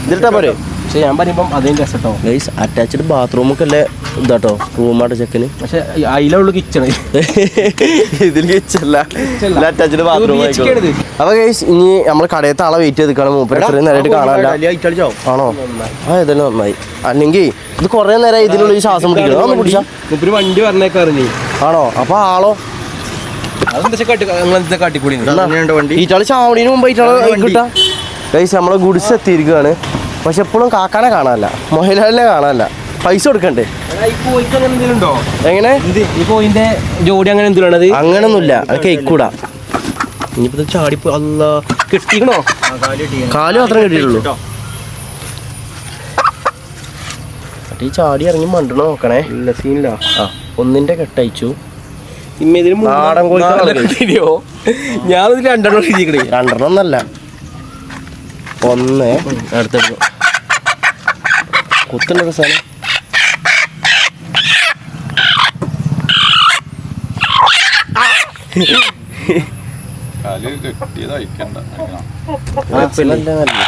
ഇതിട്ടാ പോരെ. പക്ഷെ ഞാൻ പറയുമ്പം അതിന് രസട്ടോ ഗൈസ് അറ്റാച്ച്ഡ് ബാത്റൂമൊക്കെ അല്ലേ ഇതാട്ടോ റൂമാട്ടോ ചെക്കന്. പക്ഷെ അതിലുള്ള കിച്ചണ് ഇതിൽ കിച്ചല്ല അറ്റാച്ച്ഡ് ബാത്റൂം. അപ്പൊ ഗൈസ് ഇനി നമ്മൾ കടയത്തെ ആളെ വെയിറ്റ് ചെയ്ത് നിൽക്കണം. മൂപ്പര് ഇത്രയും നേരമായിട്ട് കാണാനില്ല. ആണോ? ആ ഇതെല്ലാം നന്നായി. അല്ലെങ്കിൽ ഇത് കുറെ നേരം ഇതിനുള്ളിൽ ശ്വാസം പിടിക്കണം. ഒന്ന് പിടിച്ചാ മുപ്പര് വണ്ടി പറഞ്ഞേക്കാറിഞ്ഞ്. ആണോ? അപ്പൊ ആളോ അതെന്താ കാട്ടിക്കൂടി ഈറ്റാള് ചാവണീന് മുമ്പ് ഈറ്റാള് കിട്ടാം. ഗൈസ് നമ്മളെ ഗുഡ്സ് എത്തിയിരിക്കുകയാണ്. പക്ഷെ എപ്പോഴും കാക്കാനെ കാണാനല്ല, മൊഹലാലിനെ കാണാനല്ല, പൈസ കൊടുക്കണ്ടേ. ഉണ്ടോ എങ്ങനെ ഈ കോയിന്റെ ജോഡി അങ്ങനെ എന്തിനാണത്? അങ്ങനൊന്നുമില്ല. അത് കേക്കൂടാ. ഇനിയിപ്പോ ചാടിപ്പോ അല്ല കെട്ടിക്കണോ? കാല് മാത്രമേ കെട്ടിയിട്ടുള്ളൂ. ഈ ചാടി ഇറങ്ങി മണ്ടണ നോക്കണേ. ഇല്ല സീനില്ല. ആ ഒന്നിന്റെ കെട്ടയച്ചു. നാടൻ കോഴിയോ? ഞാനതിൽ രണ്ടെണ്ണം എഴുതിക്കണേ. രണ്ടെണ്ണം ഒന്നല്ല, ഒന്ന് അടുത്തെടുക്കും കുത്തുണ്ടൊക്കെ സാധനം.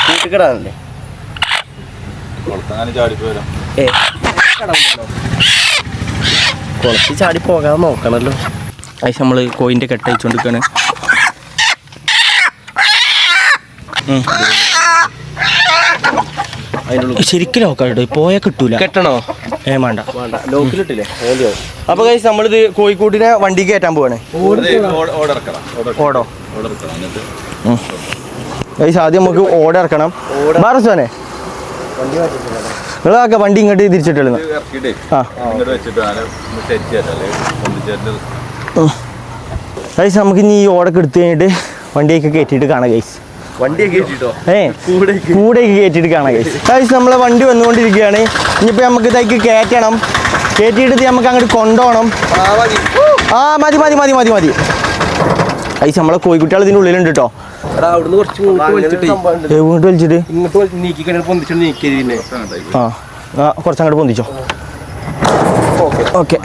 കൂട്ടിക്കിടാനല്ലേ കുളത്തിൽ ചാടി പോകാതെ നോക്കണല്ലോ. അത് നമ്മള് കോയിന്റെ കെട്ടയച്ചോണ്ടിരിക്കാണ്. ശരിക്കും നോക്കാട്ടോ പോയാ കിട്ടൂല. കെട്ടണോ? വേണ്ട ലോക്കിലിട്ടില്ലേ? അപ്പൊ ഗൈസ് നമ്മളിത് കോഴിക്കോടിനെ വണ്ടി കയറ്റാൻ പോവാണ്. ഓടോ ഗൈസ് ആദ്യം നമുക്ക് ഓട ഇറക്കണം. ബാറസോനെ നിങ്ങളാക്ക വണ്ടി ഇങ്ങോട്ട് തിരിച്ചിട്ടുള്ള ഗൈസ് നമുക്ക് ഇനി ഈ ഓടൊക്കെ എടുത്തു കഴിഞ്ഞിട്ട് വണ്ടിയൊക്കെ കയറ്റിയിട്ട് കാണാം ഗൈസ്. കൂടെയൊക്കെ കയറ്റിയിട്ട് കാണാം ഗൈസ്. ഗൈസ് നമ്മളെ വണ്ടി വന്നുകൊണ്ടിരിക്കുകയാണ്. ഇനിയിപ്പോൾ നമുക്ക് ഇതാക്കി കയറ്റണം. കയറ്റിയിട്ട് നമുക്ക് അങ്ങോട്ട് കൊണ്ടുപോകണം. ആ മതി മതി മതി മതി മതി ഗൈസ് നമ്മളെ കോഴിക്കുട്ടികൾ ഇതിൻ്റെ ഉള്ളിലുണ്ട് കേട്ടോ. അവിടുന്ന് കുറച്ച് ഇങ്ങോട്ട് വലിച്ചിട്ട് ഇങ്ങോട്ട് നീക്കി പൊന്തിച്ചിട്ട് നീക്കിയതിനെ ആ കുറച്ചങ്ങോട്ട് പൊന്തിച്ചോ. ഓക്കെ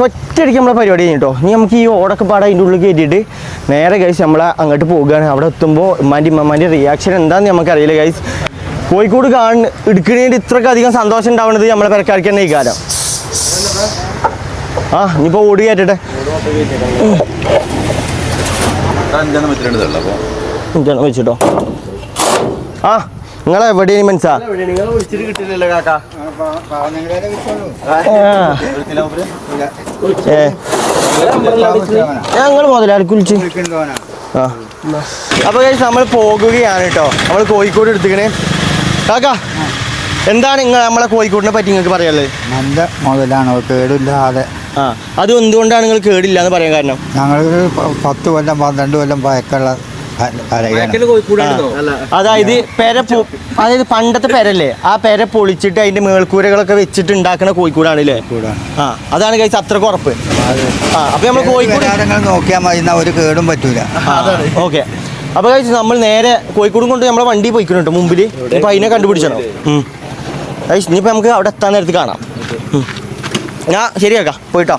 ഒറ്റയടിക്ക് നമ്മളെ പരിപാടി കഴിഞ്ഞിട്ടോ. ഇനി നമുക്ക് ഈ ഓടൊക്കെ പാടാൻ അതിൻ്റെ ഉള്ളിൽ കയറ്റിയിട്ട് നേരെ ഗൈസ് നമ്മളെ അങ്ങോട്ട് പോകുകയാണ്. അവിടെ എത്തുമ്പോൾ ഉമ്മാൻ്റെ റിയാക്ഷൻ എന്താണെന്ന് നമുക്കറിയില്ല ഗൈസ്. കോഴിക്കോട് എടുക്കണേണ്ടി ഇത്രയ്ക്ക് അധികം സന്തോഷം ഉണ്ടാവുന്നത് നമ്മളെ പെരക്കാർക്ക് തന്നെ ഈ കാലം. ആ ഇനിയിപ്പോൾ ഓടി കയറ്റട്ടെ. വെച്ചിട്ടോ. ആ നിങ്ങളെ എവിടെയാണ് മനസ്സാ? ഞങ്ങൾ മുതലാളിക്ക് വിളിച്ച് ആ അപ്പോൾ ഗൈസ് നമ്മൾ പോകുകയാണ് കേട്ടോ. നമ്മൾ കോഴിക്കോട് എടുത്തിക്കണേ. കാക്കാ എന്താണ് നമ്മളെ കോഴിക്കോടിനെ പറ്റി നിങ്ങൾക്ക് പറയാനുള്ളത്? നല്ല മുതലാണ്, കേടില്ലാതെ. ആ അത് എന്തുകൊണ്ടാണ് നിങ്ങൾ കേടില്ല എന്ന് പറയാൻ കാരണം? ഞങ്ങൾക്ക് 10 കൊല്ലം 12 കൊല്ലം പഴക്കമുള്ള കരയാണ്. കോഴിക്കോടാണോ? അതായത് അതായത് പണ്ടത്തെ പെരല്ലേ, ആ പെര പൊളിച്ചിട്ട് അതിന്റെ മേൽക്കൂരകളൊക്കെ വെച്ചിട്ട് ഉണ്ടാക്കുന്ന കോഴിക്കോടാണ് അല്ലേ? ആ അതാണ് കഴിച്ച് അത്രക്ക് ഉറപ്പ്. ആ അപ്പൊ നമ്മൾ കോഴിക്കോട് നോക്കിയാൽ മതി, എന്നാ ഒരു കേടും പറ്റൂല. ഓക്കെ. അപ്പൊ കഴിച്ച് നമ്മൾ നേരെ കോഴിക്കോടും കൊണ്ട് നമ്മളെ വണ്ടി പോയിക്കുന്നുണ്ട് മുമ്പിൽ. ഇപ്പൊ അതിനെ കണ്ടുപിടിച്ചോ. ഇനിയിപ്പോ നമുക്ക് അവിടെ എത്താൻ നേരത്ത് കാണാം. ഞാൻ ശരിയാക്കാം പോയിട്ടോ.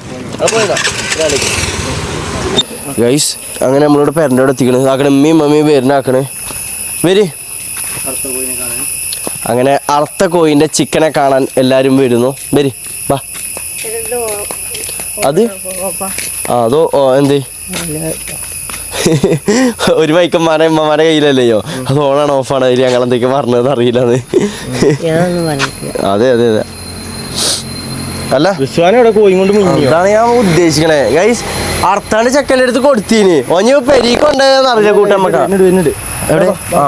ഗൈസ് അങ്ങനെ നമ്മളിവിടെ പേരൻ്റെ അവിടെ എത്തിക്കണ്. ആക്കണേ ഉമ്മയും മമ്മിയും പേരിനാക്കണേ വരി. അങ്ങനെ അറുത്ത കോയിൻ്റെ ചിക്കനെ കാണാൻ എല്ലാവരും വരുന്നു. വരി വാ. അത് അതോ എന്ത് ഒരു വൈക്കന്മാരെ ഉമ്മമാരെ കയ്യിലല്ലയോ, അത് ഓണാണ് ഓഫാണ് അതിൽ ഞങ്ങൾ എന്തൊക്കെ പറഞ്ഞത് അറിയില്ലെന്ന്. അതെ അതെ അതെ. അല്ല വിശ്വാനം കോഴി കൊണ്ട് അതാണ് ഞാൻ ഉദ്ദേശിക്കണേ ഗൈസ്. അർത്ഥാണ്ട് ചെക്കൻ്റെ അടുത്ത് കൊടുത്തീന് ഒഞ്ഞ പെരീക്കൊണ്ടെന്ന് അറിയില്ല കൂട്ടമ്മക്ക എവിടെ. ആ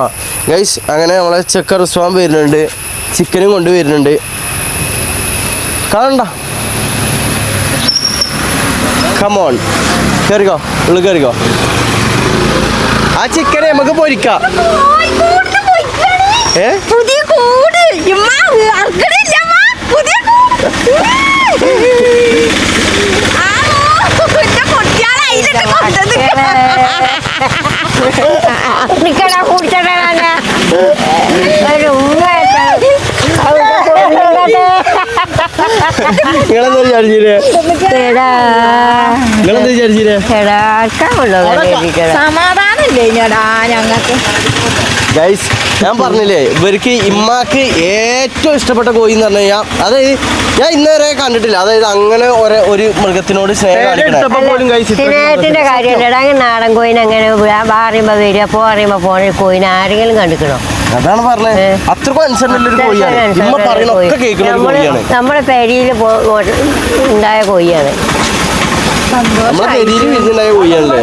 ഗൈസ് അങ്ങനെ നമ്മളെ ചെക്ക റിസ്വാൻ വരുന്നുണ്ട്, ചിക്കനും കൊണ്ട് വരുന്നുണ്ട്. കാണണ്ട കമോൺ കയറിക്കോ, ഉള്ളിൽ കയറിക്കോ. ആ ചിക്കനെ നമുക്ക് പൊരിക്കാം. പുതിയ കൂട് നിങ്ങളെന്താ വിചാരിച്ചില്ലേ? നിങ്ങളെന്താ വിചാരിച്ചില്ലേ? സമാധാനല്ലേ ഞങ്ങൾക്ക്. ഗൈസ് ഞാൻ പറഞ്ഞില്ലേ ഇവർക്ക് ഇമ്മാക്ക് ഏറ്റവും ഇഷ്ടപ്പെട്ട കോഴി എന്ന് പറഞ്ഞു കഴിഞ്ഞാൽ അതായത് ഞാൻ ഇന്നുവരെ കണ്ടിട്ടില്ല. അതായത് അങ്ങനെ ഒരു മൃഗത്തിനോട് സ്നേഹത്തിന്റെ കാര്യമല്ലടാ. അങ്ങനെ നാടൻ കോയിന് അങ്ങനെ പറയുമ്പോ വരിക പറയുമ്പോ പോണ കോയിന് ആരെങ്കിലും കണ്ടിക്കണോ? അതാണ് പറഞ്ഞത്. അത്രക്കും അനുസരണമുള്ളൊരു കോഴിയാണ്. ഇമ്മ പറയണൊക്കെ കേൾക്കുന്ന ഒരു കോഴിയാണ്. നമ്മുടെ പെരിയിൽ ഉണ്ടായ കോഴിയാണ്. നമ്മളെ പെരിയിൽ വിരിഞ്ഞുണ്ടായ കോഴിയാണല്ലേ.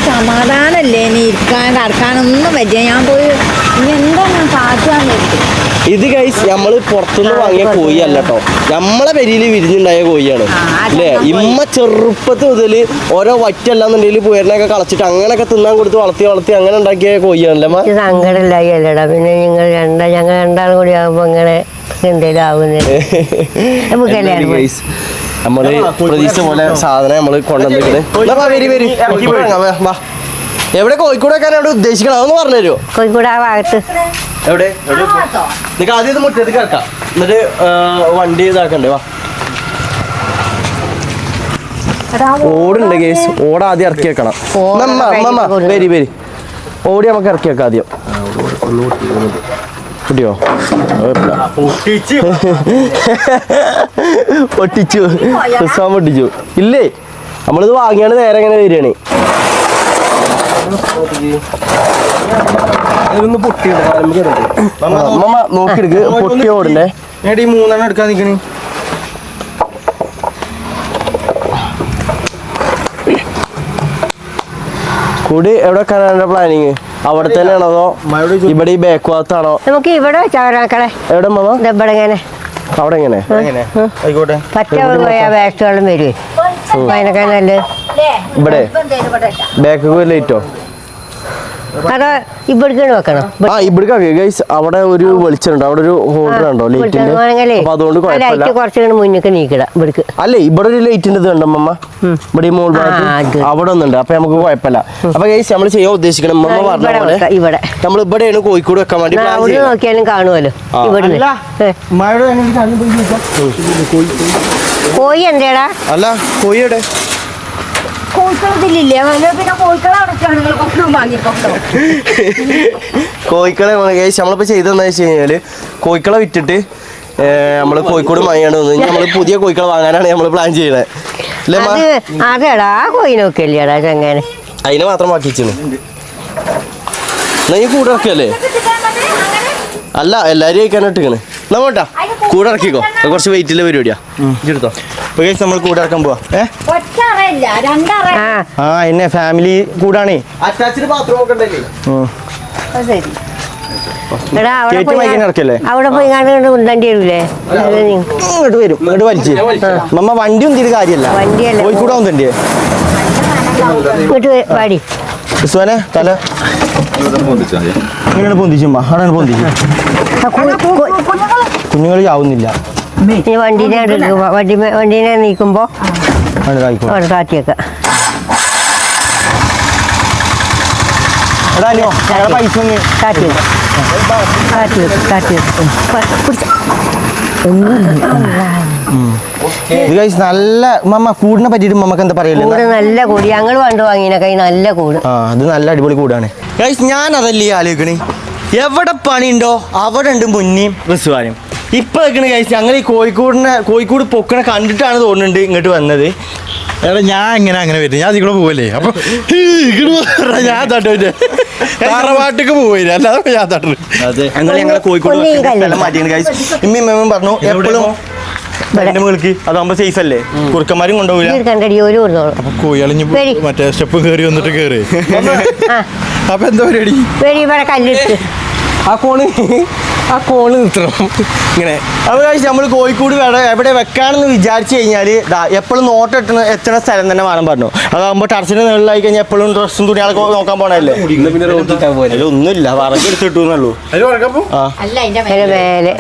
സമാധാനല്ലേ ഇനി ഇരിക്കാൻ കടക്കാനൊന്നും പറ്റിയ. ഞാൻ പോയി ഇനി എന്താ ഞാൻ കാറ്റാൻ പറ്റും. ഇത് ഗൈസ് നമ്മള് പുറത്തുനിന്ന് വാങ്ങിയ കോഴി അല്ല കേട്ടോ, നമ്മളെ പെരിയിൽ വിരിഞ്ഞുണ്ടായ കോഴിയാണ് അല്ലേ. ഇമ്മ ചെറുപ്പത്തിൽ മുതൽ ഓരോ വറ്റല്ലാന്നുണ്ടെങ്കിൽ പുയറിനൊക്കെ കളച്ചിട്ട് അങ്ങനെയൊക്കെ തിന്നാൻ കൊടുത്ത് വളർത്തി അങ്ങനെ ഉണ്ടാക്കിയ കോഴിയാണല്ലേ. സങ്കടമില്ലായില്ലടാ. പിന്നെ ഞങ്ങൾ രണ്ടാളും കൂടി ആകുമ്പോ ഇങ്ങനെ എന്തേലും ആവുന്നത് നമ്മള് പ്രതീക്ഷ പോലെ സാധനം നമ്മള് കൊണ്ടുവന്നിട്ട് എവിടെ കോഴിക്കോട് വെക്കാൻ എവിടെ ഉദ്ദേശിക്കണം അതൊന്ന് പറഞ്ഞു തരുമോ? കോഴിക്കോട് ആ ഭാഗത്ത് എവിടെ നിങ്ങൾക്ക് ആദ്യം ഇത് മുറ്റത്ത് കിടക്കാം, എന്നിട്ട് വണ്ടി ഇതാക്കണ്ടേ. വാ ഓടുണ്ട് കേസ്, ഓട് ആദ്യം ഇറക്കി വെക്കണം. വരി ഓടി നമുക്ക് ഇറക്കി വെക്കാം ആദ്യം. പൊട്ടിയോ? പൊട്ടിച്ചു പൊട്ടിച്ചു. ഇല്ലേ നമ്മളിത് വാങ്ങിയാണ് നേരെ എങ്ങനെ വരികയാണ്. നോക്കിയെടുക്ക് പൊട്ടിയ ഓടണ്ടേ. ഈ 3 എടുക്കാൻ നിൽക്കണേ. കൂടി എവിടെ വെക്കാനാണ് പ്ലാനിങ്? അവിടെ തന്നെയാണോ അതോ ഇവിടെ ഈ ബാക്ക് ഭാഗത്താണോ? നമുക്ക് ഇവിടെ വെച്ചാൽ എവിടെ മമ്മ? ഇവിടെ എങ്ങനെ അവിടെ എങ്ങനെ ആയിക്കോട്ടെ. പറ്റ പോയാൽ വേസ്റ്റുകളും വരുവേ. അതിനൊക്കെ നല്ല ഇവിടെ ബാക്ക് ലൈറ്റോ അതോ ഇവിടേക്കാണ് വെക്കണം. ആ ഇവിടേക്ക് ഗൈസ് അവിടെ ഒരു വെളിച്ചുണ്ട്, അവിടെ ഒരു ഹോൾഡർ ഉണ്ടോ ലൈറ്റിന്റെ. അപ്പൊ അതുകൊണ്ട് കുഴപ്പമില്ല. കുറച്ചുകൂടെ മുന്നിക്ക് നീക്കിടാം ഇവിടേക്ക്. അല്ലേ ഇവിടെ ഒരു ലൈറ്റിന്റെ ഇത് ഉണ്ടമ്മ, ഇവിടെ ഈ മോൾ ഭാഗത്ത് അവിടെ ഒന്നുണ്ട്. അപ്പൊ നമുക്ക് കുഴപ്പമില്ല. അപ്പൊ ഗൈസ് നമ്മൾ ചെയ്യാൻ ഉദ്ദേശിക്കണം മമ്മ പറഞ്ഞ പോലെ ഇവിടെ നമ്മൾ ഇവിടെയാണ് കോഴിക്കോട് വെക്കാൻ വേണ്ടി അവിടെ നോക്കിയാലും കാണുമല്ലോ. ഇവിടുന്ന് കോഴി എന്തേടാ? അല്ല കോഴിയുടെ കോഴിക്കളത്തില്ലേ പിന്നെ കോഴിക്കളെ വാങ്ങിക്കോട്ടോ. കോഴിക്കളെ നമ്മളിപ്പോ ചെയ്തെന്താ വെച്ച് കഴിഞ്ഞാല് കോഴിക്കളെ വിറ്റിട്ട് നമ്മള് കോഴിക്കോട് മയാണ് വന്നു. നമ്മള് പുതിയ കോഴിക്കളെ വാങ്ങാനാണ് നമ്മള് പ്ലാൻ ചെയ്യണേ. അതെടാ കോഴി നോക്കിയല്ലേടാ ചങ്ങനെ. അതിനെ മാത്രം വാക്കിച്ചാണ്. എന്നാ ഈ കൂടെ ഇറക്കിയല്ലേ? അല്ല എല്ലാരും കഴിക്കാൻ ഇട്ടിക്കണ്. നമ്മട്ടാ കൂടെ ഇറക്കിക്കോ, കുറച്ച് വെയിറ്റിലെ പരിപാടിയാ. എടുത്തോ. അപ്പോൾ ഗൈസ് നമ്മൾ കൂടെ ഇറക്കാൻ പോവാ ഒറ്റ അറയില്ല രണ്ടറ ആ ആ എന്നെ ഫാമിലി കൂടാണേ അറ്റാച്ച്ഡ് ബാത്റൂം ഒക്കെ ഉണ്ടല്ലേ ശരി എടാ അവിടെ കേറ്റ് പോയി വായിക്കാൻ നടക്കല്ലേ അവിടെ പോയി കണ്ട് ഉന്തണ്ടി വരൂലേ ഇങ്ങോട്ട് വരും ഇങ്ങോട്ട് വലിച്ച് മമ്മ വണ്ടി ഒന്നും ഇത് കാര്യമല്ല വണ്ടിയല്ല. കോഴിക്കൂടെ ഒന്നുണ്ട് ഇങ്ങോട്ട് പാടി സുവനെ തല ഇങ്ങനെ പൊന്തിച്ചുമ്മ അവിടെ പൊന്തിച്ചു കുഞ്ഞുങ്ങൾ ചാവുന്നില്ല ഇനി വണ്ടീനെ എടുക്കുക വണ്ടീനെ നീക്കുമ്പോ അവിടെ ഇതായിക്കോളും. അവിടെ താറ്റിയേക്ക എടാ അനിയോ ഞങ്ങളുടെ പൈസ ഒന്ന് താറ്റി ഇത് കഴിച്ച് നല്ല മമ്മ കൂടിനെ പറ്റിയിട്ട് മമ്മക്ക് എന്താ പറയല്ലേ കൂട് നല്ല കൂടി ഞങ്ങൾ പണ്ട് വാങ്ങിനൊക്കെ നല്ല കൂട് ആ അത് നല്ല അടിപൊളി കൂടാണ് ഗൈസ് ഞാൻ അതല്ലേ ആലോചിക്കണേ എവിടെ പണിയുണ്ടോ അവിടെ ഉണ്ട് മുന്നിയും റിസ്വാനും ഇപ്പൊ നിൽക്കണ ഗൈസ് ഞങ്ങൾ ഈ കോഴിക്കോട് പൊക്കണ കണ്ടിട്ടാണ് തോന്നുന്നുണ്ട് ഇങ്ങോട്ട് വന്നത് എടാ ഞാൻ എങ്ങനെ അങ്ങനെ വരുന്നത് ഞാൻ അതികൂടെ പോവല്ലേ അപ്പൊ ഞാൻ തട്ടു തറവാട്ടിക്ക് പോവില്ല അല്ലാതെ ഞാൻ തട്ടു അതെ ഞങ്ങളെ കോഴിക്കോട് പൊന്നിയും കല്ലും. സ്ഥലം മാറ്റിയാണ് ഗൈസ് ഇമ്മയും പറഞ്ഞു എപ്പോഴും മുകൾക്ക് അതാകുമ്പോ സേഫ് അല്ലേ കുറുക്കന്മാരും കൊണ്ടുപോകില്ല കണ്ടടി ഒരു കൊടുത്തോളൂ അപ്പൊ കോഴികളിഞ്ഞ് വരി. മറ്റേ സ്റ്റെപ്പ് കയറി വന്നിട്ട് കയറി ആ അപ്പൊ എന്താ പരിപാടി വെടി ഇവിടെ കല്ലിട്ട് ആ കോണ് നിർത്തണം ഇങ്ങനെ. അപ്പൊ കഴിച്ച് നമ്മൾ കോഴിക്കോട് എവിടെ വെക്കാണെന്ന് വിചാരിച്ചു കഴിഞ്ഞാല് എപ്പോഴും നോട്ട് എത്തണ സ്ഥലം തന്നെ വേണം പറഞ്ഞു അതാകുമ്പോ ടർച്ചിന് നിഴലായി കഴിഞ്ഞാൽ എപ്പോഴും ഡ്രസ്സും തുണികളൊക്കെ നോക്കാൻ പോണല്ലേ ഇന്ന് പിന്നെ റോട്ടിട്ടാ പോലെ അതിലൊന്നുമില്ല വറക്ക് എടുത്തിട്ടുള്ളൂ അല്ല അതിന്റെ അതിന്റെ മേലെ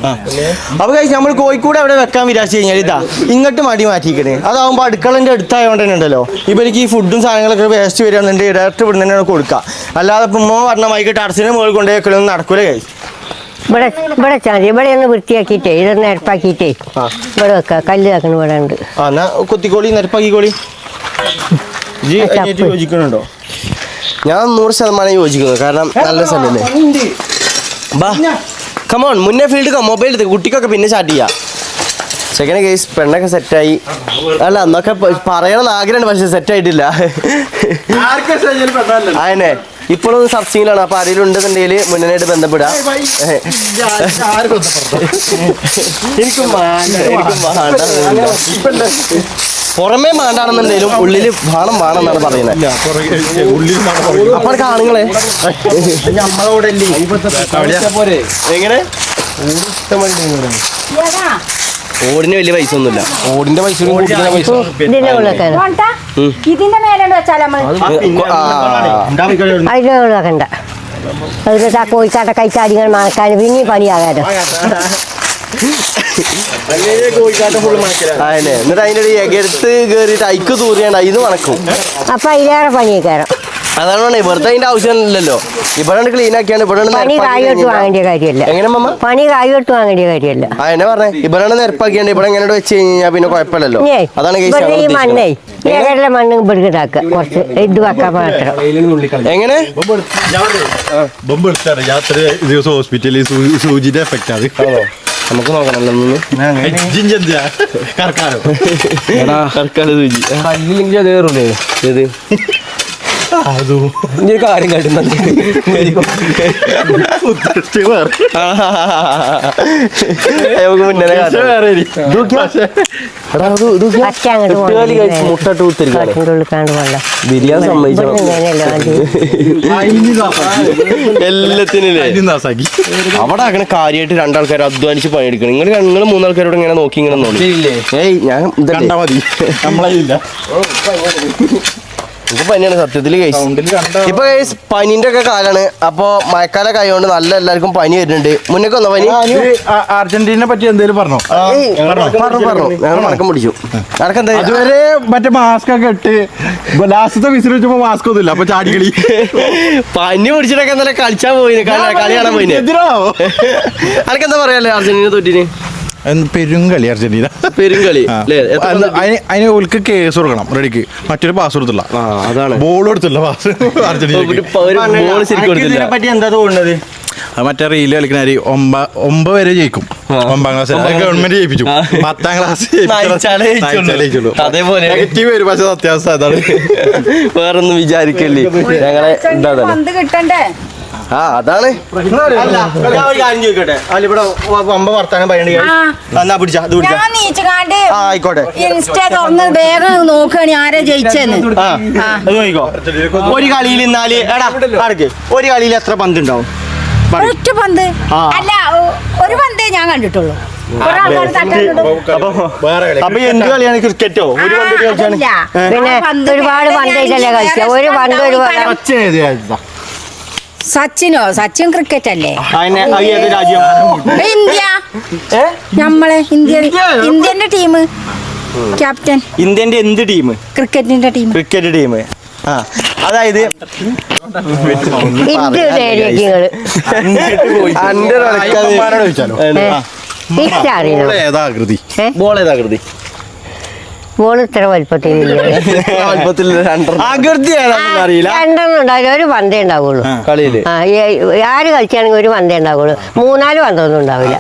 അപ്പൊ കഴിച്ച് നമ്മൾ കോഴിക്കോട് എവിടെ വെക്കാൻ വിചാരിച്ചു കഴിഞ്ഞാൽ ഇതാ ഇങ്ങോട്ട് മടി മാറ്റിക്കണേ അതാവുമ്പോ അടുക്കളന്റെ അടുത്തായതുകൊണ്ട് തന്നെ ഉണ്ടല്ലോ ഇവർക്ക് ഈ ഫുഡും സാധനങ്ങളൊക്കെ വേസ്റ്റ് വരികയാണെന്നുണ്ടെങ്കിൽ ഡയറക്റ്റ് ഇവിടെ തന്നെ കൊടുക്കുക അല്ലാതെ ഇപ്പൊ ഉമ്മ പറഞ്ഞ മൈക്ക് ടർച്ചിന് മുകളിൽ കൊണ്ടുപോയി വെക്കലൊന്നും നടക്കൂല കഴിച്ച് ഇവിടെ ചാതി ഇവിടെ ഒന്ന് വൃത്തിയാക്കിയിട്ടേ ഇതൊന്ന് നിരപ്പാക്കിയിട്ടേ ഇവിടെ വെക്കാം കല്ല് വെക്കണം ഇവിടെ ഉണ്ട് ആ എന്നാ കൊത്തിക്കോളി നിരപ്പാക്കിക്കോളി യോജിക്കണുണ്ടോ ഞാൻ 100% യോജിക്കുന്നു കാരണം നല്ല സ്ഥലമല്ലേ ബാ കമോൺ മുന്നേ ഫീൽഡ് മൊബൈൽ എടുത്ത് കുട്ടിക്കൊക്കെ പിന്നെ സ്റ്റാർട്ട് ചെയ്യാം സെക്കൻഡ് കേസ് പെണ്ണൊക്കെ സെറ്റായി അല്ല അന്നൊക്കെ പറയണമെന്ന് ആഗ്രഹമുണ്ട് പക്ഷെ സെറ്റായിട്ടില്ല അതന്നെ ഇപ്പോഴും സർച്ചിങ്ങിലാണ് അപ്പൊ ആരെങ്കിലും ഉണ്ടെന്നുണ്ടെങ്കിൽ മുന്നേനായിട്ട് ബന്ധപ്പെടാം എനിക്കും പുറമേ മാണ്ടാണെന്നുണ്ടെങ്കിലും ഉള്ളില് വേണമെന്നാണ് പറയുന്നത് അപ്പോൾ കാണുങ്ങളെ എങ്ങനെ ഓടിന് വലിയ പൈസ ഒന്നുമില്ല ഓടിന്റെ പൈസ ഇതിന്റെ ഉള്ളിൽ ഇതിന്റെ മേലോട്ട് വെച്ചാൽ നമ്മൾ അതിന്റെ ഉള്ളിൽ വെക്കണ്ട അതിൽ ആ കോഴിക്കാട്ട കൈച്ചാടികൾ മണക്കാൻ പിന്നെയും പണിയാകാരോ അതന്നെ എന്നിട്ട് അതിൻ്റെ എകരത്ത് കയറിയിട്ട് അയക്ക് തൂറിയാണ്ട് അതിന് മണക്കും അപ്പൊ അതിലേറെ പണിയേക്കാരം അതാണ് വെറുതെ അതിന്റെ ആവശ്യമില്ലല്ലോ ഇവിടെ ക്ലീൻ ആക്കിയാണ് ഇവിടെ പണി കായോട്ട് വാങ്ങേണ്ട കാര്യമല്ല എങ്ങനെ മമ്മ പണി കായോട്ട് വാങ്ങേണ്ട കാര്യമല്ല ആ എന്നെ പറഞ്ഞേ ഇവിടെ നിരപ്പാക്കിയാണ്ട് ഇവിടെ എങ്ങനെ വെച്ച് കഴിഞ്ഞാൽ പിന്നെ കുഴപ്പമില്ലല്ലോ അതാണ് ഇവിടെ ഈ മണ്ണേ ഏകരുടെ മണ്ണ് ഇവിടുക്കിട്ടാക്കുക കുറച്ച് ഇത് വെക്കാൻ മാത്രം എങ്ങനെ ബൊമ്പ് എടുത്താണ് യാത്ര ദിവസം ഹോസ്പിറ്റലിൽ സൂചിയുടെ എഫക്റ്റ് അത് നമുക്ക് നോക്കണല്ലോ കറക്കാലോ തൽക്കാലം സൂചി കല്ലില്ലെങ്കിൽ അത് കയറൂലേ ഏത് ഇനി ഒരു കാര്യം കാട്ടുന്നത് നമുക്ക് മുന്നേ പച്ച അങ്ങോട്ട് മുട്ടട്ട് കുത്തിരിക്കാണ് കാട്ടിൻ്റെ ഉള്ളിൽ കാണു പോകണ്ട ബിരിയാണി സമ്മതിച്ചോ എല്ലാത്തിനും അവിടെ അങ്ങനെ കാര്യമായിട്ട് രണ്ടാൾക്കാർ അധ്വാനിച്ച് പണിയെടുക്കണം നിങ്ങൾ മൂന്നാൾക്കാരോട് ഇങ്ങനെ നോക്കി ഇങ്ങനെ നോക്കി ഏയ് ഞാൻ കണ്ടാ മതി നമ്മളതില്ല എനിക്ക് പനിയാണ് സത്യത്തിൽ കേസ് ഇപ്പൊ കേസ് പനിന്റെ ഒക്കെ കാലാണ് അപ്പൊ മഴക്കാലൊക്കെ ആയതുകൊണ്ട് നല്ല എല്ലാവർക്കും പനി വരുന്നുണ്ട് മുന്നേക്ക് വന്നോ പനി അർജന്റീനെ പറ്റി എന്തേലും പറഞ്ഞോ പറഞ്ഞു ഞങ്ങൾ മണക്കം പിടിച്ചു നടക്കെന്താ അതുവരെ മറ്റേ മാസ്ക് ഒക്കെ ഇട്ട് ലാസ്റ്റത്തെ വിസിൽ വെച്ചപ്പോ മാസ്ക് ഒന്നുമില്ല അപ്പൊ ചാടികളി പനി പിടിച്ചിട്ടൊക്കെ എന്തായാലും കളിച്ചാൻ പോയിന് കളി കാണാൻ പോയിന് അനക്കെന്താ പറയാല്ലേ അർജന്റീന തോറ്റിന് പെരുങ്കളി അർജന്റീന പെരുങ്കളി അതിന് ഓൾക്ക് കേസ് കൊടുക്കണം റെഡിക്ക് മറ്റൊരു പാസ് കൊടുത്തില്ല അതാണ് ബോൾ കൊടുത്തില്ല പാസ് അർജന്റീന ബോൾ ശരിക്കും കൊടുത്തില്ല പറ്റി എന്താ തോന്നുന്നത് മറ്റേ റീല് കളിക്കുന്ന 9 വരെ ജയിക്കും 9ാം ക്ലാസ് ഗവൺമെന്റ് ജയിപ്പിച്ചു 10ാം ക്ലാസ് അതേപോലെ നെഗറ്റീവ് വരും പക്ഷെ സത്യാവസ്ഥ അതാണ് വേറൊന്നും വിചാരിക്കല്ലേ ഞങ്ങളെ എന്താ പന്ത് കിട്ടണ്ടേ ആ അതാണ് അല്ല ഞാൻ ഒരു കാര്യം ചോദിക്കട്ടെ അല്ല ഇവിടെ വമ്പ വർത്താനം പറയണ്ട എന്നാ പിടിച്ചാ ഇത് പിടിച്ചാ ഞാൻ നീച്ചുകാണ്ട് ആ ആയിക്കോട്ടെ ഇൻസ്റ്റ തുറന്ന് വേഗം നോക്കുകയാണ് ആരാ ജയിച്ചെന്ന് ആ അത് നോക്കിക്കോ ഒരു കളിയിൽ ഇന്നാല് എടാ അടുക്ക് ഒരു കളിയിൽ എത്ര പന്ത് ഉണ്ടാവും ഒറ്റ പന്ത് ആ. അല്ല ഒരു പന്തേ ഞാൻ കണ്ടിട്ടുള്ളൂ കുറെ ആൾക്കാർ തട്ടാനിടും. അപ്പൊ എന്ത് കളിയാണ് ക്രിക്കറ്റോ ഒരു പന്ത് കളിച്ചാണ് അതല്ല. പിന്നെ ആ പന്ത് ഒരുപാട് പന്തായിട്ടല്ലേ കളിക്കുക ഒരു പണ്ട് സച്ചിനോ സച്ചിൻ ക്രിക്കറ്റ് അല്ലേ അതിനെ അത് ഏത് രാജ്യം ഇന്ത്യ നമ്മളെ ഇന്ത്യന്റെ ടീം ക്യാപ്റ്റൻ ഇന്ത്യന്റെ എന്ത് ടീം ക്രിക്കറ്റിന്റെ ടീം ക്രിക്കറ്റ് ടീം ആ അതായത് ഇത് നിങ്ങള് ഇഷ്ടറിയോ ഏതാകൃതി ബോൾ ഏതാകൃതി മോള് ഇത്ര വലിപ്പത്തിലില്ല ആകൃതി ഏതാണെന്ന് അറിയില്ല രണ്ടെണ്ണം ഉണ്ടാവില്ല ഒരു പന്തേ ഉണ്ടാവുള്ളൂ കളിയില് ആ ആര് കളിച്ചാണെങ്കിൽ ഒരു പന്തേ ഉണ്ടാവുള്ളൂ 3-4 പന്തൊന്നും ഉണ്ടാവില്ല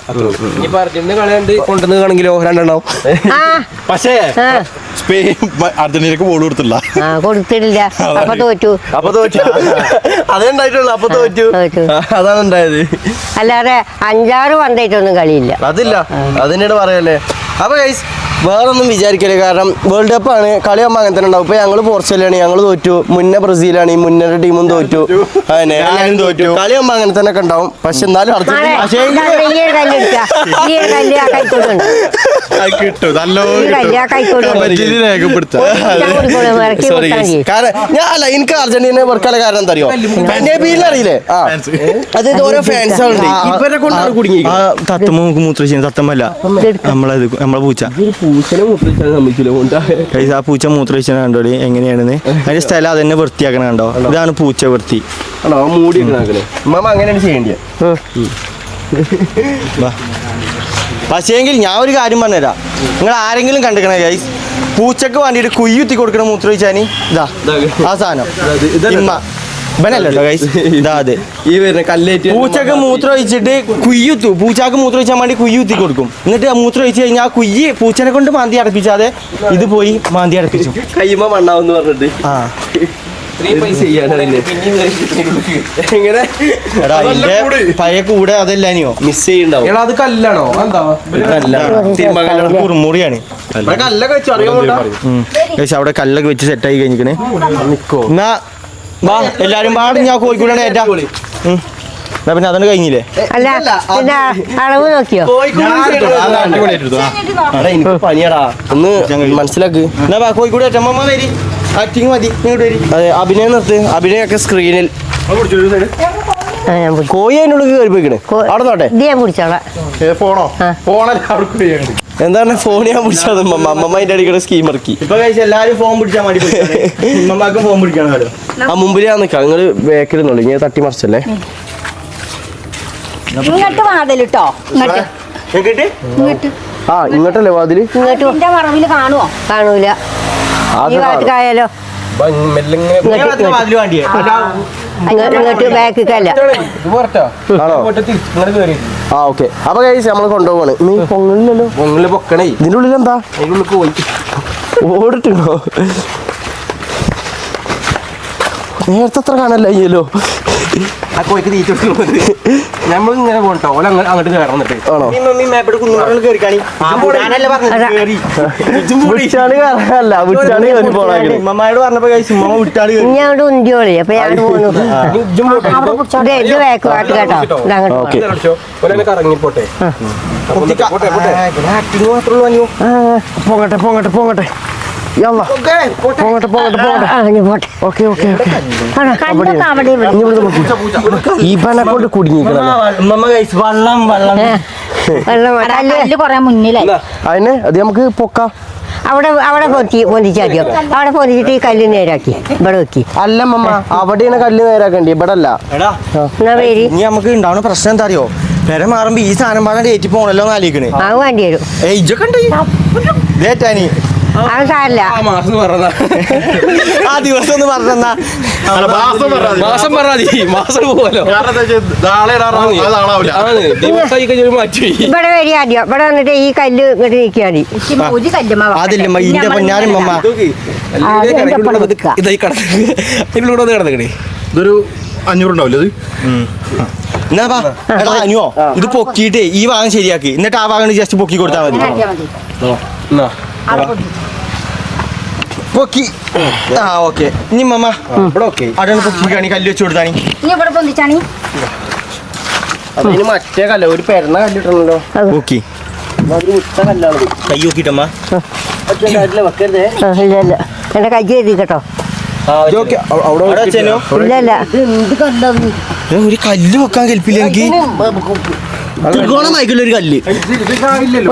ഇനിയിപ്പോ അർജന്റീന കളിയുണ്ട് കൊണ്ടുവന്നാണെങ്കിലോ 2 ആ പക്ഷേ ആ സ്പെയിൻ അർജന്റീനക്ക് ബോൾ കൊടുത്തില്ല ആ കൊടുത്തിട്ടില്ല അപ്പൊ തോറ്റു അപ്പൊ തോറ്റു അതേ ഉണ്ടായിട്ടുള്ളൂ അപ്പൊ തോറ്റു തോറ്റു. അതാണ് ഉണ്ടായത് അല്ലാതെ 5-6 പന്തായിട്ടൊന്നും കളിയില്ല അതില്ല അതിനോട് പറയല്ലേ അപ്പൊ ഗൈസ് വേറൊന്നും വിചാരിക്കല്ലേ കാരണം വേൾഡ് കപ്പ് ആണ് കളിയാകുമ്പോൾ അങ്ങനെ തന്നെ ഉണ്ടാവും ഇപ്പൊ ഞങ്ങള് പോർച്ചുഗലാണ് ഞങ്ങൾ തോറ്റു മുന്നേ ബ്രസീലാണ് ഈ മുന്നേ ടീമും തോറ്റു അങ്ങനെ എല്ലാവരും തോറ്റു കളിയാകുമ്പോൾ അങ്ങനെ തന്നെ ഒക്കെ ഉണ്ടാവും പക്ഷെ എന്നാലും മാളെ, അർജന്റീന ഈ ഒരു കല്ല് എടുക്കുക. ഈ ഒരു കല്ല് ആ കൈക്കോട്ടുണ്ട് കിട്ടും നല്ല ഈ കല്ല് ആ കൈക്കോട്ടുണ്ട് രേഖപ്പെടുത്ത സോറി ഗൈസ് കാരണം ഞാൻ അല്ല എനിക്ക് അർജന്റീന വെറുക്കാനുള്ള കാരണം എന്താ അറിയോ നബീലിനെ അറിയില്ലേ ആ അതായത് ഓരോ ഫാൻസ് ഉണ്ട് ഇവരെ കൊണ്ടാണ് കുടുങ്ങി ആ തത്തമ്മ നമുക്ക് മൂത്രശീലം തത്തമ്മല്ല നമ്മളെ പൂച്ച പൂച്ചനെ മുദ്രിച്ചാൽ സമ്മതിച്ചില്ല Guys, ആ പൂച്ച മൂത്രശീലം കണ്ടോ എങ്ങനെയാണെന്ന് അതിന്റെ സ്ഥലം അതന്നെ വൃത്തിയാക്കണം കണ്ടോ ഇതാണ് പൂച്ച വൃത്തി ആണോ മൂടി മാമ അങ്ങനെയാണ് ചെയ്യേണ്ടത് പക്ഷേങ്കിൽ ഞാൻ ഒരു കാര്യം പറഞ്ഞുതരാം നിങ്ങൾ ആരെങ്കിലും കണ്ടിക്കണേ ഗൈസ് പൂച്ചക്ക് വേണ്ടിയിട്ട് കുയ്യുത്തി കൊടുക്കണ മൂത്രമൊഴിച്ചാനി ഇതാ ആ സാധനം ഇമ്മ ഇവനല്ലോ ഗൈസ് ഇതാ അതെ ഈ വരുന്ന കല്ലേറ്റ് പൂച്ചക്ക് മൂത്രമൊഴിച്ചിട്ട് കുയ്യുത്തു പൂച്ചക്ക് മൂത്രമൊഴിച്ചാൻ വേണ്ടി കുയ്യുത്തി കൊടുക്കും എന്നിട്ട് ആ മൂത്രമൊഴിച്ച് കഴിഞ്ഞാൽ ആ കുയ്യ് പൂച്ചനെ കൊണ്ട് മാന്തി അടപ്പിച്ചാതെ ഇത് പോയി മാന്തി അടപ്പിച്ചു കയ്യുമ്പോ മണ്ണാവെന്ന് പറഞ്ഞിട്ട് ആ എങ്ങനെ എടാ എന്റെ പഴയ കൂടെ അതല്ലാനിയോ മിസ് ചെയ്യണ്ടാവും അത് കല്ലാണോ എന്താ കുറുമുറിയാണ് കല്ലൊക്കെ വെച്ചു അറിയാമോ പക്ഷെ അവിടെ കല്ലൊക്കെ വെച്ച് സെറ്റായി കഴിഞ്ഞിക്കണേ എന്നാ വാ എല്ലാരും പാടും ഞാൻ കോഴിക്കോടാണ് ഏറ്റാ എന്നാ പിന്നെ അതൊന്നും കഴിഞ്ഞില്ലേ അല്ല പിന്നെ അളവ് നോക്കിയോ എനിക്ക് പണിയാടാ ഒന്ന് മനസ്സിലാക്ക് എന്നാ വാ കോഴിക്കോട് ഏറ്റമ്മ വരി ആക്ടിങ് മതി ഇങ്ങോട്ട് വരി അതെ അഭിനയം നിർത്ത് അഭിനയൊക്കെ സ്ക്രീനിൽ ആ ഞാൻ പിടിച്ചു. കോഴി അതിനുള്ളിൽ കയറി പോയിക്കണേ അവിടെ നോട്ടെ ഇത് ഞാൻ പിടിച്ചോളാം ഫോണോ ആ. ഫോണല്ല അവിടെ എന്താണ് ഫോൺ ഞാൻ പിടിച്ചത് അമ്മമ്മ അതിന്റെ അടിക്കടെ സ്കീം ഇറക്കി ഇപ്പൊ കഴിച്ച് എല്ലാരും ഫോൺ പിടിച്ചാൽ മതി ഉമ്മമാർക്ക് ഫോൺ പിടിക്കണമല്ലോ ആ മുമ്പിൽ ഞാൻ നിൽക്കാം നിങ്ങൾ ബാക്കിൽ ഞാൻ തട്ടി മറിച്ചല്ലേ ഇങ്ങോട്ട് വാതിലിട്ടോ ഇങ്ങോട്ട് കേട്ടിട്ട് ഇങ്ങോട്ട് ആ ഇങ്ങോട്ടല്ലേ വാതില് ഇങ്ങോട്ട് എന്റെ മറവില് കാണുവോ കാണൂല ഈ ഭാഗത്തേക്കായാലോ അതിൽ വേണ്ടിയേ ഇങ്ങോട്ട് ബാക്കിക്കല്ല ആണോ ആ ഓക്കെ അപ്പൊ കഴിച്ച് നമ്മൾ കൊണ്ടുപോവാണ് നീ പൊങ്ങലില്ലല്ലോ പൊങ്ങല് പൊക്കണേ ഇതിന്റെ ഉള്ളിൽ എന്താ അതിനുള്ളിൽ പോയി ഓടിട്ടുണ്ടോ നേരത്തെ അത്ര കാണല്ല അയ്യല്ലോ ആ കോഴിക്ക് തീറ്റ നമ്മൾ ഇങ്ങനെ പോകട്ടോ ഓല അങ്ങോട്ട് കയറാൻ എന്നിട്ട് ആണോ വിട്ടാണ് കയറാനല്ല വിട്ടാണ് കയറി പോണാക്കണേ ഉമ്മമാരോട് പറഞ്ഞപ്പോ കഴിച്ച് ഉമ്മ വിട്ടാട് ഇനി അങ്ങോട്ട് ഉന്തിയോളി അപ്പൊ ഞാൻ പോന്നു ദേ, ഇത് ബാക്ക് പാട്ട് കേട്ടോ ഇത് അങ്ങോട്ട് ഓക്കെ ഓലെ കറങ്ങിപ്പോട്ടെ ആക്ടിങ് മാത്രമേ പോങ്ങട്ടെ പോങ്ങട്ടെ പോങ്ങട്ടെ യല്ലാ. പോങ്ങട്ടെ പോങ്ങട്ടെ പോങ്ങട്ടെ ആ ഇനി പോട്ടെ ഓക്കെ ഓക്കെ കല്ലൊക്കെ അവിടെ ഇവിടെ. ഇവനെ കൊണ്ട് കുടുങ്ങിക്കണം ഉമ്മ കഴിച്ച് വെള്ളം വെള്ളം വെള്ളം അതാ കല്ല് കല്ല് കൊറേ മുന്നിലായി അതിന് അത് നമുക്ക് പൊക്കാം അവിടെ അവിടെ പൊന്തിച്ചാദ്യം അവിടെ പൊന്തിച്ചിട്ട് ഈ കല്ല് നേരാക്കി ഇവിടെ വെക്കി അല്ല മമ്മ അവിടെയാണ് കല്ല് നേരാക്കണ്ടി ഇവിടെ അല്ല എടാ എന്നാ പേര് ഇനി നമുക്ക് ഉണ്ടാവുന്ന പ്രശ്നം എന്താ അറിയോ പെര മാറുമ്പോ ഈ സാധനം പാടാൻ ഏറ്റി പോണല്ലോ എന്ന് ആലോചിക്കണേ ആ വേണ്ടി വരും ഏയ് ഇജൊക്കെ ഉണ്ട് ഇതേറ്റാനി അത് സാരല്ല ആ മാസം പറഞ്ഞ ആ ദിവസം ഒന്ന് പറഞ്ഞെന്നാ മാസം പറഞ്ഞാൽ മതി മാസം പോവല്ലോ ആണ് ദിവസമായി കഴിഞ്ഞൊരു മാറ്റി ഇവിടെ വരി ആദ്യം ഇവിടെ വന്നിട്ട് ഈ കല്ല് ഇങ്ങോട്ട് നീക്കിയാൽ മതി എനിക്ക് ഒരു കല്ലുമ്മ വെക്കണം. അതില്ലമ്മ ഇന്റെ പൊന്നാരും മമ്മ ഇതായി കടന്ന് ഇതിലൂടെ കിടന്നിക്കണേ ഇതൊരു 500 ഉണ്ടാവില്ല ഇത് എന്നാ വാ. എടാ അനുവോ ഇത് പൊക്കിയിട്ടേ ഈ ഭാഗം ശരിയാക്കി എന്നിട്ട് ആ ഭാഗം ജസ്റ്റ് പൊക്കി കൊടുത്താൽ മതി. പൊക്കി. ആ ഓക്കെ. ഇനി മമ്മ ഇവിടെ ഓക്കെ അവിടെ പൊക്കിക്കാണി കല്ല് വെച്ച് കൊടുത്താണി. ഇനി ഇവിടെ പൊന്തിച്ചാണി അതിന് മറ്റേ കല്ല ഒരു പെരുന്ന കല്ലിട്ടണല്ലോ. പൊക്കി അതൊരു വിട്ട കല്ലാണ്. കൈ നോക്കിട്ടമ്മ. വെക്കരുതേ. ഇല്ല ഇല്ല എൻ്റെ കൈ എഴുതി കേട്ടോ. അവിടെ വെച്ചേനോ? ഇല്ല ഇല്ല എന്ത് കല്ലാണ്? ഒരു കല്ല് വെക്കാൻ കൽപ്പില്ല എനിക്ക്. ത്രികോണമായിക്കുള്ള ഒരു കല്ല്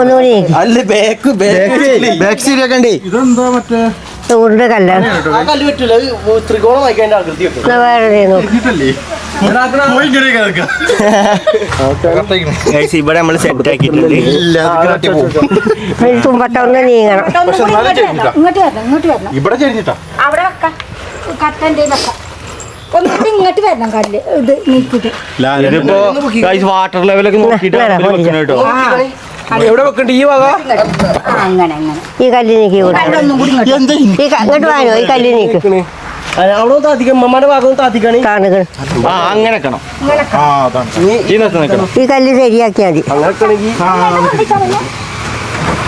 ഒന്നുകൂടി അല്ല ബാക്ക് ബാക്ക് ശരിയാക്കണ്ടേ. ഇതെന്താ മറ്റേ ഉരുണ്ട കല്ലാണ്. ആ കല്ല് പറ്റില്ല. ത്രികോണം വായിക്കാൻ ആകൃതി വെക്കും. എന്നാ വേറെ നോക്കും. Guys, ഇവിടെ നമ്മൾ സെറ്റ് ആക്കിയിട്ടുണ്ട്. തുമ്പട്ട ഒന്ന് നീങ്ങണം. ഇങ്ങോട്ട് വരണം ഇവിടെ ചെരിഞ്ഞിട്ടാ അവിടെ വെക്കാം കട്ടൻ്റെ വെക്കാം ഒന്നിട്ട് ഇങ്ങോട്ട് വരണം കല്ല് ഇത് നീക്കിട്ട് ഇതിപ്പോ വാട്ടർ ലെവലൊക്കെ നോക്കിയിട്ട് വെക്കണം കേട്ടോ. എവിടെ വെക്കണ്ട ഈ വക അങ്ങനെ ഈ കല്ല് നീക്കി കൊടുക്കണം. കല്ലൊന്നും കൂടി ഇങ്ങോട്ട് ഇങ്ങോട്ട് വാങ്ങോ ഈ കല്ല് നീക്ക്. അവിടെ താത്തിക്കാൻ അമ്മമാരുടെ ഭാഗം താത്തിക്കാണ്. കാണുക ആ അങ്ങനെ വെക്കണം. ആ അതാണ് ഈ നിർത്തി നിൽക്കണം. ഈ കല്ല് ശരിയാക്കിയാൽ മതി. അങ്ങനെയൊക്കെയാണെങ്കിൽ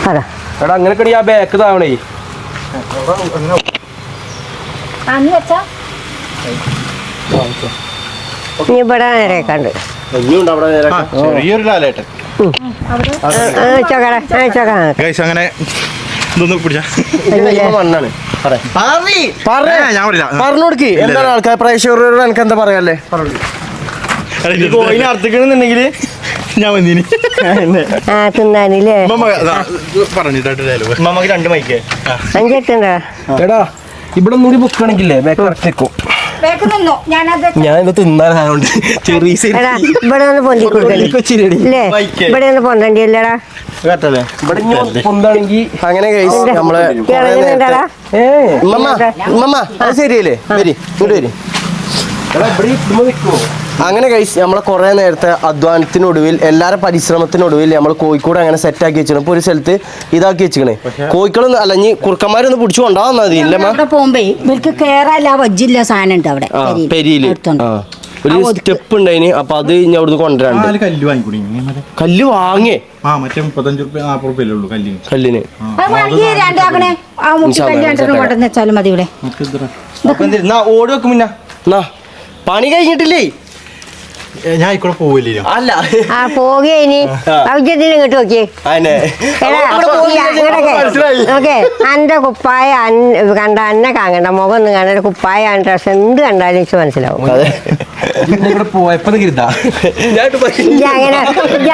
അതാ എടാ അങ്ങനെയൊക്കെ ആ ബാക്ക് താവണേ. അന്ന് വെച്ചാ ഇനി ഇവിടെ നേരെക്കാണ്ട് ഇനിയുണ്ട് അവിടെ നേരെ. ചെറിയൊരു ലാലേട്ടൻ ചോക്കട ചോക്ക ഗൈസ് അങ്ങനെ ഇതൊന്ന് പിടിച്ചാ മണ്ണാണ്. ഞാൻ പറയില്ല പറഞ്ഞു കൊടുക്ക്. എന്താണ് ആൾക്കാർ പ്രേക്ഷകരോട് എനിക്ക് എന്താ പറയാല്ലേ? കോയിനെ അർത്ഥിക്കണമെന്നുണ്ടെങ്കിൽ ഞാൻ വന്നീനി ആ തിന്നാനില്ലേ പറഞ്ഞിട്ടായിട്ടില്ലല്ലോ നമുക്ക് 2 മൈക്ക്. 5 എട്ടുണ്ടോ? എടാ ഇവിടെ ഒന്നുകൂടി ബുക്കാണെങ്കിലേ ബാക്ക് കറക്റ്റ് നിൽക്കും. വേഗം നിന്നോ ഞാനത് ഞാൻ ഇത് തിന്നാനുണ്ട് ചെറിയ എടാ ഇവിടെ ഒന്ന് പൊന്തി കൊടുക്കണ്ടേ ഇല്ലേ? ഇവിടെ ഒന്ന് പൊന്തണ്ടി അല്ലേടാ? കേട്ടല്ലേ? ഇവിടെ ഇനി പൊന്താണെങ്കി അങ്ങനെ കഴിച്ച് നമ്മള് ഇറങ്ങുന്നുണ്ടാടാ? ഉമ്മ അത് ശരിയല്ലേ? വരി ഇങ്ങോട്ട് വരി. എടാ ഇവിടെ ഇതുമ്മ നിൽക്കുമോ? അങ്ങനെ കഴിച്ച് നമ്മളെ കുറേ നേരത്തെ അധ്വാനത്തിനൊടുവിൽ എല്ലാവരും പരിശ്രമത്തിനൊടുവിൽ നമ്മൾ കോഴിക്കോട് അങ്ങനെ സെറ്റാക്കി വെച്ചിരുന്നു. ഇപ്പോൾ ഒരു സ്ഥലത്ത് ഇതാക്കി വെച്ചിക്കണേ. കോഴിക്കളൊന്നും അല്ല ഇനി കുറുക്കന്മാരൊന്ന് പിടിച്ചു കൊണ്ടാവാൻ മതി ഇല്ലമ്മ. അവിടെ പോകുമ്പോ ഇവർക്ക് കേറാല്ല വജ്ജില്ല സാധനം ഉണ്ട് അവിടെ ആ പെരിയില് ഒരു സ്റ്റെപ്പ് ഉണ്ടായിന്. അപ്പൊ അത് ഇനി അവിടുന്ന് കൊണ്ടുവരാണ്ട് കല്ല് വാങ്ങിക്കൂടി കല്ല് വാങ്ങേ. ആ മറ്റേ 35 രൂപ 40 രൂപയല്ലേ ഉള്ളൂ കല്ലിന് കല്ലിന് രണ്ടാക്കണേ ആ മുട്ടി കല്ല് രണ്ടെണ്ണം കൊണ്ടുവന്ന് വെച്ചാലും മതി ഇവിടെ ഓടി വെക്കും പിന്നെ. എന്നാ പണി കഴിഞ്ഞിട്ടില്ലേ? ഞാൻ ഇക്കൂടെ പോവില്ലല്ലോ അല്ല ആ പോകെ ഇനി ഔദ്യത്തിന് ഇങ്ങോട്ട് നോക്കിയേ. അതന്നെ ഓക്കെ അന്റെ കുപ്പായ കണ്ട അന്നെ കാണണ്ട മുഖം ഒന്നും കാണണ്ട കുപ്പായ ഡ്രസ് എന്ത് കണ്ടാലും എനിക്ക് മനസ്സിലാവും. ഇവിടെ പോയപ്പോ കരുതാ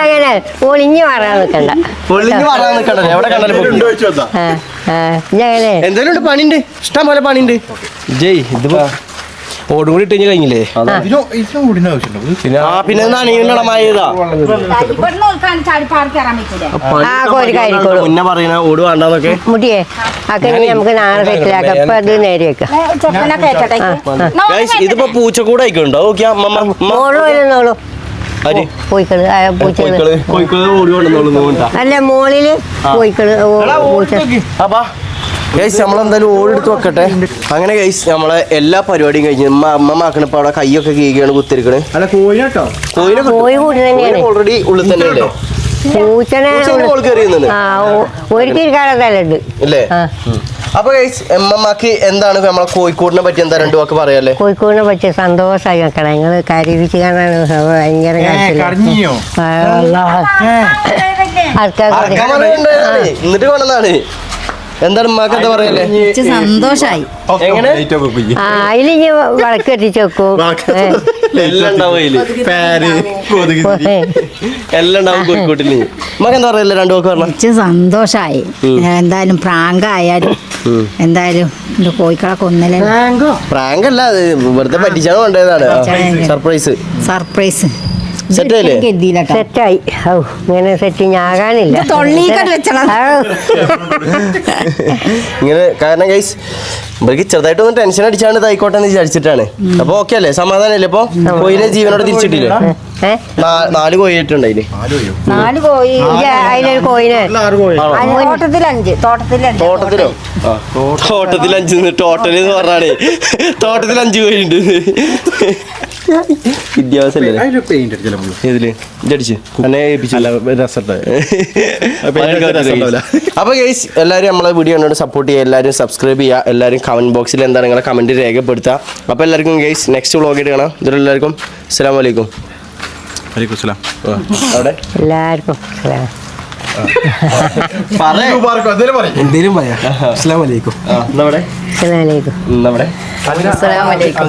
അങ്ങനെ ഒളിഞ്ഞു മാറാൻ നിൽക്കണ്ട. പൊള്ളിഞ്ഞ് പറയാൻ നിൽക്കണ്ടേ എവിടെ കണ്ടാലും ഇങ്ങനെ എന്തായാലും ഉണ്ട് പണിയുണ്ട്. ഇഷ്ടം പോലെ പണിയുണ്ട്. ജയ് ഇതിപ്പോ ഓടും കൂടി ഇട്ട് കഴിഞ്ഞില്ലേ? ഇതിനും കൂടിന്റെ ആവശ്യമുണ്ടോ? ആ പിന്നെ നനയുന്നടാ മഴയതാ. ഇവിടെ നോക്കാൻ ചാടി പാർക്ക് കയറാൻ പറ്റൂലേ ആ കോരിക്കായിരിക്കോളൂ മുന്നേ പറയണ ഓട് വേണ്ടെന്നൊക്കെ. മുട്ടിയേ ഒക്കെ നമുക്ക് നാളെ സെറ്റിലാക്കാം. ഇപ്പൊ അത് നേരെ വെക്കാം. ചെക്കനൊക്കെ ഏറ്റട്ടെ Guys, ഇതിപ്പോ പൂച്ചക്കൂട് ആയിക്കോണ്ടോ? നോക്കിയാ മോള് വരുന്നോളൂ ആര് പോയിക്കള് പൂച്ചകള് കോഴിക്കോട് ഓടി കൊണ്ടുവന്നോളൂ. അല്ല മോളില് പോയിക്കള് പൂച്ച. അപ്പാ ഗൈസ് നമ്മളെന്തായാലും ഓടെടുത്ത് വെക്കട്ടെ. അങ്ങനെ ഗൈസ് നമ്മളെ എല്ലാ പരിപാടിയും കഴിഞ്ഞ് അമ്മ ആക്കണപ്പോ അവിടെ കൈയൊക്കെ കീകിയാണ് കുത്തിരിക്കണ്. അല്ല കോയിനാട്ടോ. കോഴി കൂടി തന്നെയാണ്. ഓൾറെഡി ഉള്ളിൽ തന്നെ അല്ലേ? പൂച്ചനെ മോൾ കയറിയുന്നത് ആ ഒരിക്കൽ കാണാതല്ലുണ്ട് അല്ലേ? അപ്പൊ ഗൈസ് അമ്മമ്മക്ക് എന്താണ് നമ്മളെ കോഴിക്കോടിനെ പറ്റി എന്താ 2 വാക്ക് പറയാല്ലേ? കോഴിക്കോടിനെ പറ്റി സന്തോഷമായി വെക്കണം. ഞങ്ങള് കരുവിച്ച് കാണാൻ ഭയങ്കര കരഞ്ഞിയോ? എന്നിട്ട് കൊണ്ടാണ് എന്താണ് ഉമ്മാക്ക് എന്താ പറയല്ലേ? സന്തോഷായി എങ്ങനെ അതിലിഞ്ഞ് വിളക്ക് എത്തിച്ച് വെക്കും. എല്ലാം ഉണ്ടാവും അതില്. എല്ലാം ഉണ്ടാവും കോഴിക്കോട്ടില്. ഉമ്മക്ക് എന്താ പറയല്ലേ? 2 വാക്ക് പറഞ്ഞ സന്തോഷായി. എന്തായാലും പ്രാങ്കായാലും എന്തായാലും കോഴിക്കളെ കൊന്നല്ലേ പ്രാങ്ക് അല്ല, അത് വെറുതെ പറ്റിച്ചാണ് കൊണ്ടതാണ്. സർപ്രൈസ് സർപ്രൈസ് സെറ്റല്ലേ? സെറ്റായി. ഔ ഇങ്ങനെ സെറ്റിങ് ആകാനില്ല. ഇങ്ങനെ കാരണം ഗൈസ് ഇവർക്ക് ചെറുതായിട്ടൊന്ന് ടെൻഷൻ അടിച്ചാണ് ഇതായിക്കോട്ടെ എന്ന് വിചാരിച്ചിട്ടാണ്. അപ്പൊ ഓക്കെ അല്ലേ? സമാധാനല്ലേ? ഇപ്പൊ കോയിനെ ജീവനോടെ തിരിച്ചിട്ടില്ലേ? 4 കോഴിട്ടുണ്ട് അതില്. 4 കോഴി അതിലൊരു കോയിനെ തോട്ടത്തിൽ 5 തോട്ടത്തിലോ? തോട്ടത്തിൽ 5 ടോട്ടൽ എന്ന് പറഞ്ഞാണ്. തോട്ടത്തിൽ 5 കോഴിയുണ്ട്. വിദ്യാഭ്യാസല്ലേ അതിന് പെയിന്റ് അടിച്ചല്ലോ നമ്മള്. ഇതില് ഇതടിച്ച് എന്നെ ഏൽപ്പിച്ചു അല്ല രസമുണ്ട് അപ്പോൾ ഗൈസ് എല്ലാവരും നമ്മളെ വീഡിയോ കണ്ടുകൊണ്ട് സപ്പോർട്ട് ചെയ്യുക, എല്ലാവരും സബ്സ്ക്രൈബ് ചെയ്യുക, എല്ലാവരും കമന്റ് ബോക്സിൽ എന്താണ് നിങ്ങളെ കമന്റ് രേഖപ്പെടുത്തുക. അപ്പോൾ എല്ലാവർക്കും ഗൈസ് നെക്സ്റ്റ് വ്ളോഗായിട്ട് കാണാം. ഇതിലെല്ലാവർക്കും അസ്സലാമു അലൈക്കും. വലൈക്കും സലാം. അവിടെ എല്ലാവർക്കും സലാം. എന്തേലും പറയാം. അസ്സലാമു അലൈക്കും. നമ്മുടെ അസ്സലാമു അലൈക്കും. നമ്മുടെ അസ്സലാമു അലൈക്കും.